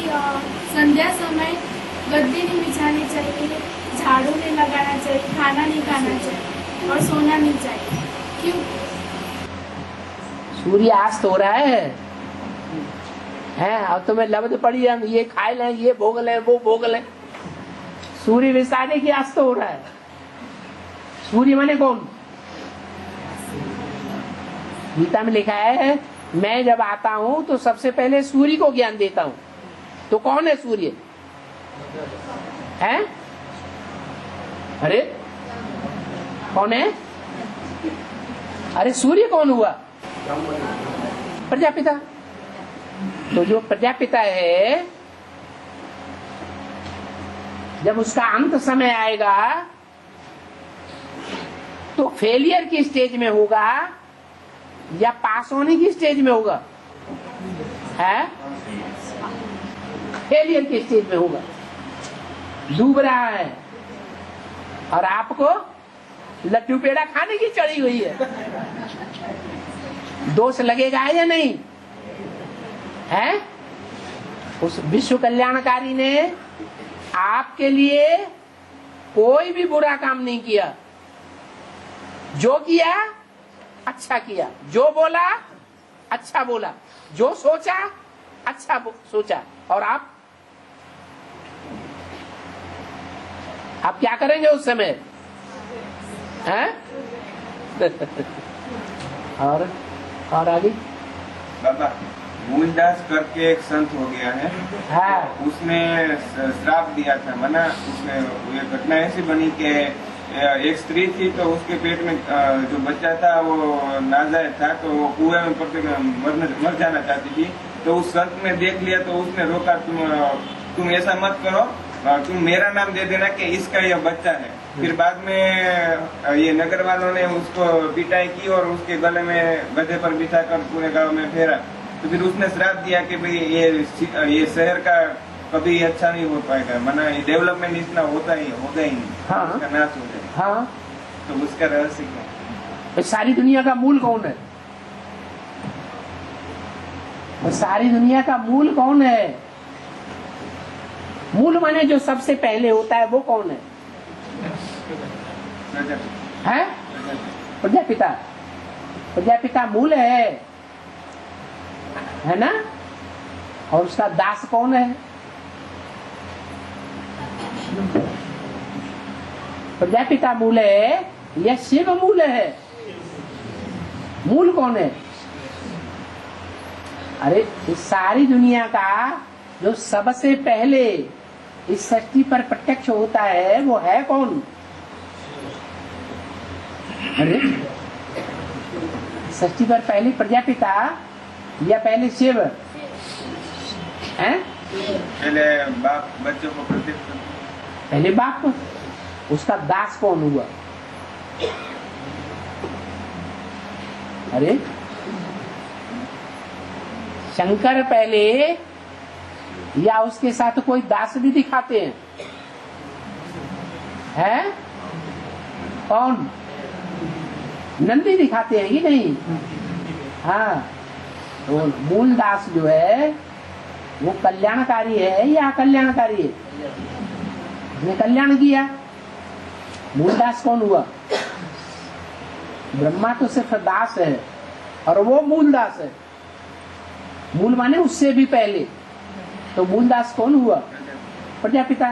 संध्या समय गद्दी नहीं बिछानी चाहिए, झाड़ू नहीं लगाना चाहिए, खाना नहीं खाना चाहिए और सोना नहीं चाहिए। क्यों? सूर्यास्त हो रहा है और तुम्हें लब्ध पड़ी है, ये खाए लें, ये भोग लें, वो भोग लें। सूर्य विसाने की अस्त हो रहा है। सूर्य माने कौन? गीता में लिखा है मैं जब आता हूं तो सबसे पहले सूर्य को ज्ञान देता हूं। तो कौन है सूर्य? है? अरे कौन है? अरे सूर्य कौन हुआ? प्रजापिता। तो जो प्रजापिता है जब उसका अंत समय आएगा तो फेलियर की स्टेज में होगा या पास होने की स्टेज में होगा? है? फेलियर की स्टेज में होगा। डूब रहा है और आपको लड्डू पेड़ा खाने की चढ़ी हुई है। दोष लगेगा या नहीं? है? उस विश्व कल्याणकारी ने आपके लिए कोई भी बुरा काम नहीं किया। जो किया अच्छा किया, जो बोला अच्छा बोला, जो सोचा अच्छा सोचा। और आप क्या करेंगे उस समय? हैं? और आगे बाबा मूलदास करके एक संत हो गया है। हाँ। उसने श्राप दिया था, मना उसने ये घटना ऐसी बनी कि एक स्त्री थी तो उसके पेट में जो बच्चा था वो नाजायज था, तो वो कुएं में पड़ के मर जाना चाहती थी। तो उस संत ने देख लिया तो उसने रोका, तुम ऐसा मत करो, तुम मेरा नाम दे देना कि इसका यह बच्चा है। फिर बाद में ये नगर वालों ने उसको पिटाई की और उसके गले में गधे पर बिठाकर पूरे गांव में फेरा। तो फिर उसने श्राप दिया कि भाई ये शहर का कभी अच्छा नहीं हो पाएगा, मना ये डेवलपमेंट इतना होगा ही नहीं। हाँ। उसका नाश हो जाए। हाँ। तो उसका रहस्य क्या? तो सारी दुनिया का मूल कौन है? तो सारी दुनिया का मूल कौन है? मूल माने जो सबसे पहले होता है वो कौन है? है? प्रजापिता। प्रजापिता मूल है ना? और उसका दास कौन है? प्रजापिता मूल है या शिव मूल है? मूल कौन है? अरे इस सारी दुनिया का जो सबसे पहले इस सृष्टि पर प्रत्यक्ष होता है वो है कौन? अरे सृष्टि पर पहले प्रजापिता या पहले शिव? हैं? पहले बाप बच्चों को प्रत्यक्ष, पहले बाप। उसका दास कौन हुआ? अरे शंकर पहले या उसके साथ कोई दास भी दिखाते हैं? कौन? नंदी दिखाते हैं कि नहीं? हाँ। तो मूल दास जो है वो कल्याणकारी है या अकल्याणकारी है? उसने कल्याण किया। मूल दास कौन हुआ? ब्रह्मा तो सिर्फ दास है और वो मूल दास है। मूल माने उससे भी पहले। तो मूल दास कौन हुआ? प्रजापिता।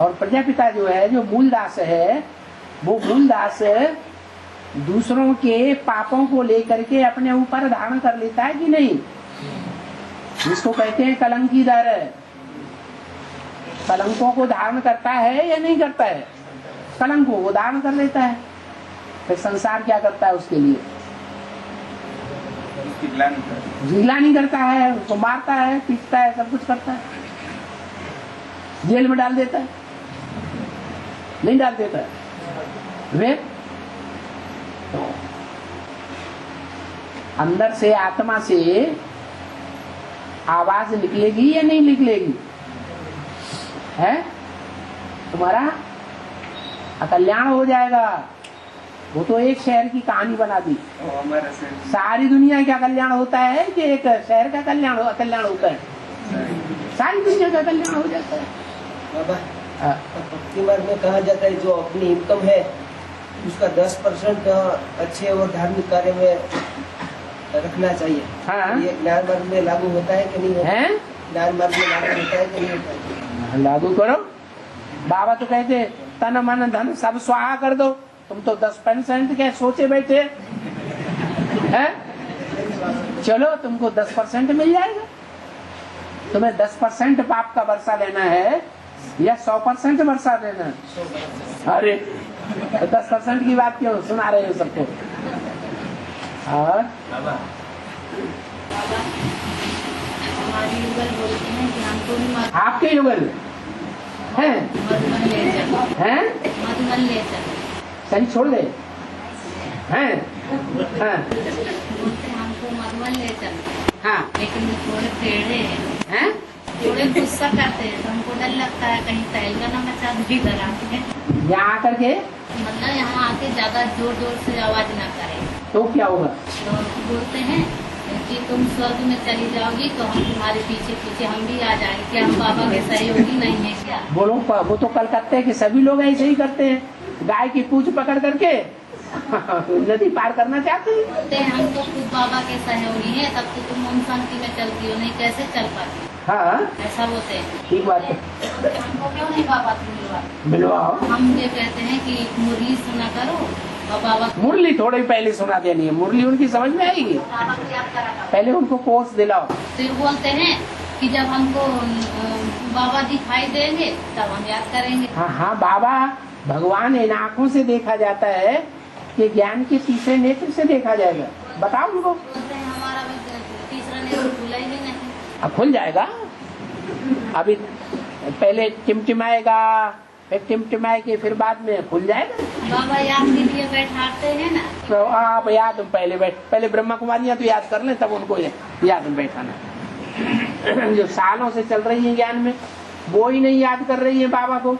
और प्रजापिता जो है, जो मूल दास है, वो मूल दास दूसरों के पापों को लेकर के अपने ऊपर धारण कर लेता है कि नहीं? जिसको कहते हैं कलंकीदार है। कलंकों को धारण करता है या नहीं करता है? कलंकों को धारण कर लेता है। फिर संसार क्या करता है उसके लिए? गिलानी करता है, उसको मारता है, पीटता है, सब कुछ करता है। जेल में डाल देता है? नहीं डाल देता है। वे तो अंदर से आत्मा से आवाज निकलेगी या नहीं निकलेगी? है? तुम्हारा अकल्याण हो जाएगा वो तो एक शहर की कहानी बना दी। वो हमारा शहर सारी दुनिया का कल्याण होता है कि एक शहर का कल्याण होता है? सारी दुनिया का कल्याण हो जाता है। बाबा, भक्ति मार्ग में कहा जाता है जो अपनी इनकम है उसका 10% अच्छे और धार्मिक कार्य में रखना चाहिए। हाँ। ये ज्ञान मार्ग में लागू होता है कि नहीं होता है? हैं? ज्ञान मार्ग में लागू होता है कि नहीं होता है? लागू करो। बाबा तो कहते तन मन धन सब स्वाहा कर दो, तुम तो 10% क्या सोचे बैठे हैं? चलो तुमको 10% मिल जाएगा। तुम्हें 10% पाप का वर्षा लेना है या 100% वर्षा लेना है? अरे 10% की बात क्यों सुना रहे हो सबको? और हमारी युगल बोलते हैं कि हमको भी आपके युगल हैं? मधुबन ले चलो, हैं? मधुबन ले चलो। सही छोड़ दे हैं? हाँ। बोलते हैं हमको मधुबन ले चलो। हाँ। लेकिन वो थोड़े टेढ़े हैं? थोड़े गुस्सा करते हैं तो हमको डर लगता है कहीं तहलका न मचा दे इधर आके। यहाँ आकर के मतलब यहाँ आके ज्यादा जोर जोर से आवाज ना करे तो क्या होगा? तो बोलते हैं कि तुम स्वर्ग में चली जाओगी तो हम तुम्हारे पीछे पीछे हम भी आ जाएंगे। क्या हम बाबा के सहयोगी नहीं है क्या? बोलो वो तो कलकत्ते के सभी लोग ऐसे ही करते हैं, गाय की पूंछ पकड़ करके नदी पार करना चाहते हैं। बोलते हैं हम तो खुद बाबा के सहयोगी हैं, तब तो तुम ओम शांति में चलती हो, नहीं कैसे चल पाती? हाँ ऐसा बोलते हैं। ठीक बात है। हमको क्यों नहीं बाबा तुम मिलवाओ। हम ये कहते हैं कि मुरली सुना करो और बाबा मुरली थोड़ी पहले सुना देनी है, मुरली उनकी समझ में आएगी, बाबा को याद करा करो। पहले उनको कोर्स दिलाओ। फिर बोलते हैं कि जब हमको बाबा दिखाई देंगे तब हम याद करेंगे। हाँ हाँ, बाबा भगवान इन आँखों से देखा जाता है कि ज्ञान के तीसरे नेत्र से देखा जाएगा। बताओ उनको। बोलते हैं हमारा तीसरा नेत्र खुला ही नहीं। अब खुल जाएगा, अभी पहले टिमटिमाएगा, फिर टिमटिमाए के फिर बाद में खुल जाएगा। बाबा याद के लिए बैठाते हैं ना, तो आप याद पहले ब्रह्मा कुमारियाँ तो याद कर लें, तब उनको याद में बैठाना। जो सालों से चल रही है ज्ञान में, वो ही नहीं याद कर रही है बाबा को।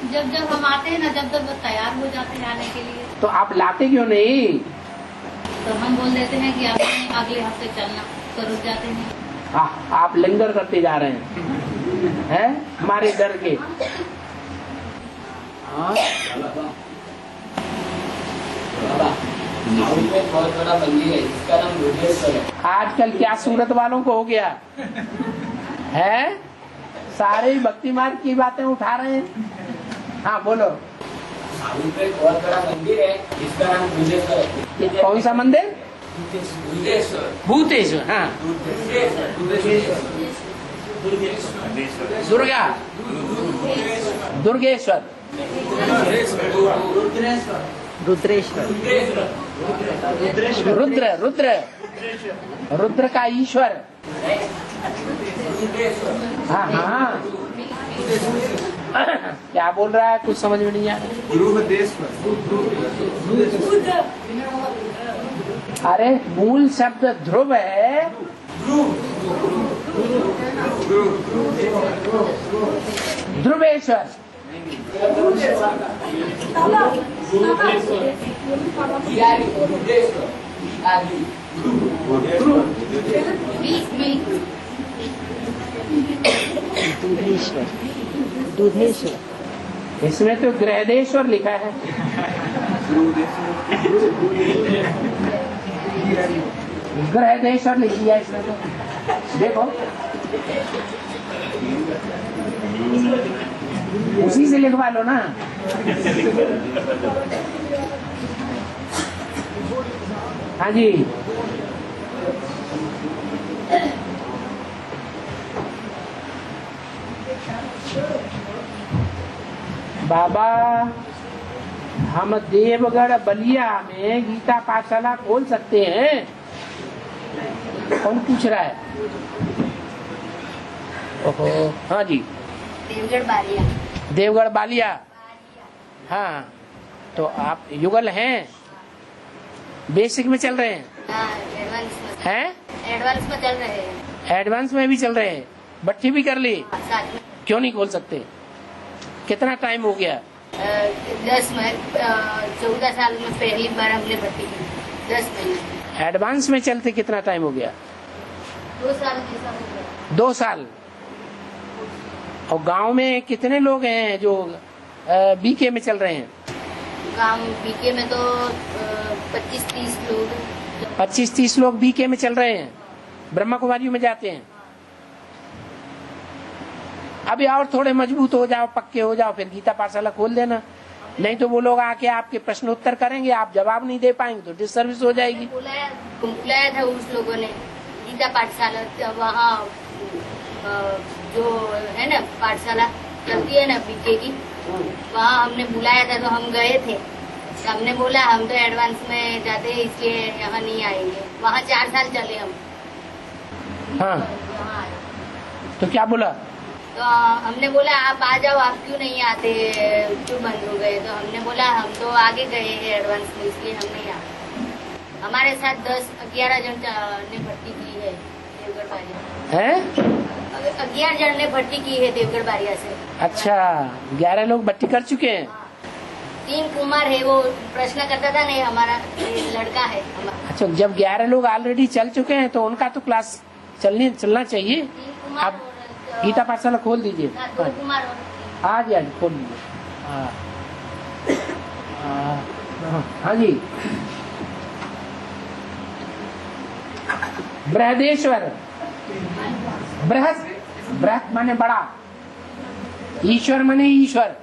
जब जब हम आते हैं ना, जब जब तैयार हो जाते हैं आने के लिए, तो आप लाते क्यों नहीं? तो हम बोल देते हैं कि अगले हफ्ते चलना, तो रुक जाते हैं। आप लंगर करते जा रहे हैं हमारे डर के। बहुत बड़ा मंदिर है जिसका नाम दुधेश्वर है। आजकल क्या सूरत वालों को हो गया है, सारे भक्ति मार्ग की बातें उठा रहे हैं। हाँ बोलो। पे बहुत बड़ा मंदिर है जिसका नाम दुधेश्वर है। कौन सा मंदिर? दुधेश्वर। भूतेश्वर। हाँ, दुर्गा दुर्गेश्वर रुद्रेश्वर रुद्र रुद्र का ईश्वर। हाँ हाँ, क्या बोल रहा है, कुछ समझ में नहीं आ रहा। अरे मूल शब्द ध्रुव है। ध्रुवेश्वर। दुधेश्वर। इसमें तो ग्रहदेश्वर लिखा है। ग्रहदेश्वर लिख दिया इसमें तो, देखो उसी से लिखवा लो ना। हाँ जी, बाबा हम देवगढ़ बलिया में गीता पाठशाला खोल सकते हैं? कौन पूछ रहा है? ओहो, हाँ जी, देवगढ़ बालिया। हाँ, तो आप युगल हैं, बेसिक में चल रहे हैं? हैं? एडवांस में चल रहे हैं। एडवांस में भी चल रहे हैं, बट्टी भी कर ली, क्यों नहीं खोल सकते? कितना टाइम हो गया? 10 में 14 साल में पहली बार हमने भर्ती की, 10 महीने। एडवांस में चलते कितना टाइम हो गया? 2 साल जैसा हो गया। 2 साल। और गांव में कितने लोग हैं जो बीके में चल रहे हैं? गांव बीके में तो 25-30 लोग हैं। 25-30 लोग बीके में चल रहे हैं, ब्रह्मा कुमारियों में जाते हैं। अभी और थोड़े मजबूत हो जाओ, पक्के हो जाओ, फिर गीता पाठशाला खोल देना। नहीं तो वो लोग आके आपके प्रश्न उत्तर करेंगे, आप जवाब नहीं दे पाएंगे तो डिसर्विस हो जाएगी। बुलाया था उस लोगों ने गीता पाठशाला, वहाँ जो है ना पाठशाला चलती है ना बीके की, वहाँ हमने बुलाया था तो हम गए थे। हमने बोला हम तो एडवांस में जाते हैं इसलिए यहाँ नहीं आएंगे। वहाँ 4 साल चले हम। हाँ, तो क्या बोला? तो हमने बोला आप आ जाओ, आप क्यों नहीं आते, क्यों बंद हो गए? तो हमने बोला हम तो आगे गए हैं एडवांस में इसलिए हम नहीं आते। हमारे साथ 10-11 जन ने भर्ती की है देवगढ़ बारिया है। 11 जन ने भर्ती की है देवगढ़ बारिया से। अच्छा, 11 लोग भर्ती कर चुके हैं। 3 कुमार है, वो प्रश्न करता था नहीं, हमारा लड़का है हमारा। अच्छा, जब 11 लोग ऑलरेडी चल चुके हैं तो उनका तो क्लास चलना चाहिए। आप गीता पाठशाला खोल दीजिए। आज खोल दीजिए। हाँ जी। बृहदेश्वर, बृहत माने बड़ा, ईश्वर माने ईश्वर।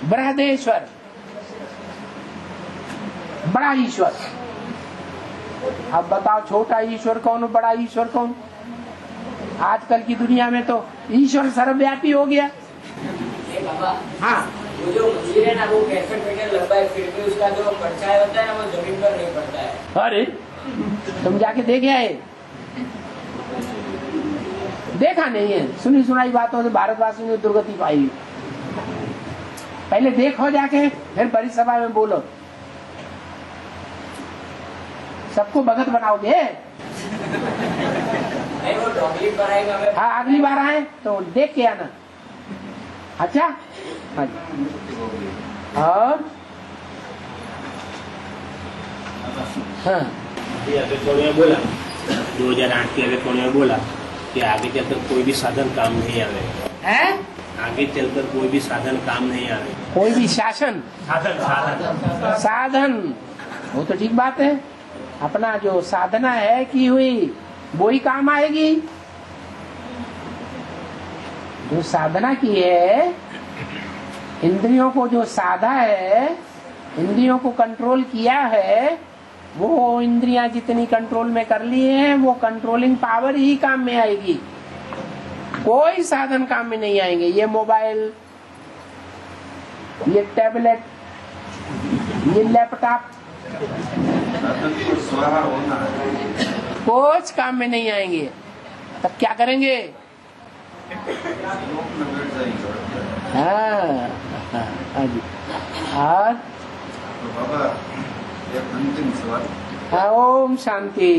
बृहदेश्वर बड़ा ईश्वर। अब बताओ छोटा ईश्वर कौन, बड़ा ईश्वर कौन? आजकल की दुनिया में तो ईश्वर सर्वव्यापी हो गया। हाँ, वो जो मंदिर है ना वो 65 मीटर लंबा है, फिर भी उसका जो परछाई होता है ना वो जमीन पर नहीं पड़ता है। अरे तुम जाके देखे आए? देखा नहीं है, सुनी सुनाई बातों से भारतवासियों ने दुर्गति पाई। पहले देखो जाके, फिर बड़ी सभा में बोलो। सबको भगत बनाओगे? नहीं, वो अगली बार आएगा। हाँ, अगली बार आए तो देख के आना। अच्छा, और हाँ, बोला 2008 के अभी में बोला कि आगे चलकर कोई भी साधन काम नहीं आवे। है? आगे चलकर कोई भी साधन काम नहीं आवे। कोई भी शासन साधन, वो तो ठीक बात है। अपना जो साधना है की हुई वो ही काम आएगी। जो साधना की है, इंद्रियों को जो साधा है, इंद्रियों को कंट्रोल किया है, वो इंद्रियां जितनी कंट्रोल में कर ली हैं, वो कंट्रोलिंग पावर ही काम में आएगी। कोई साधन काम में नहीं आएंगे। ये मोबाइल, ये टैबलेट, ये लैपटॉप कुछ काम में नहीं आएंगे। तब क्या करेंगे? हाँ, हाँ जी। और बाबा एक अंतिम सवाल। ओम शांति।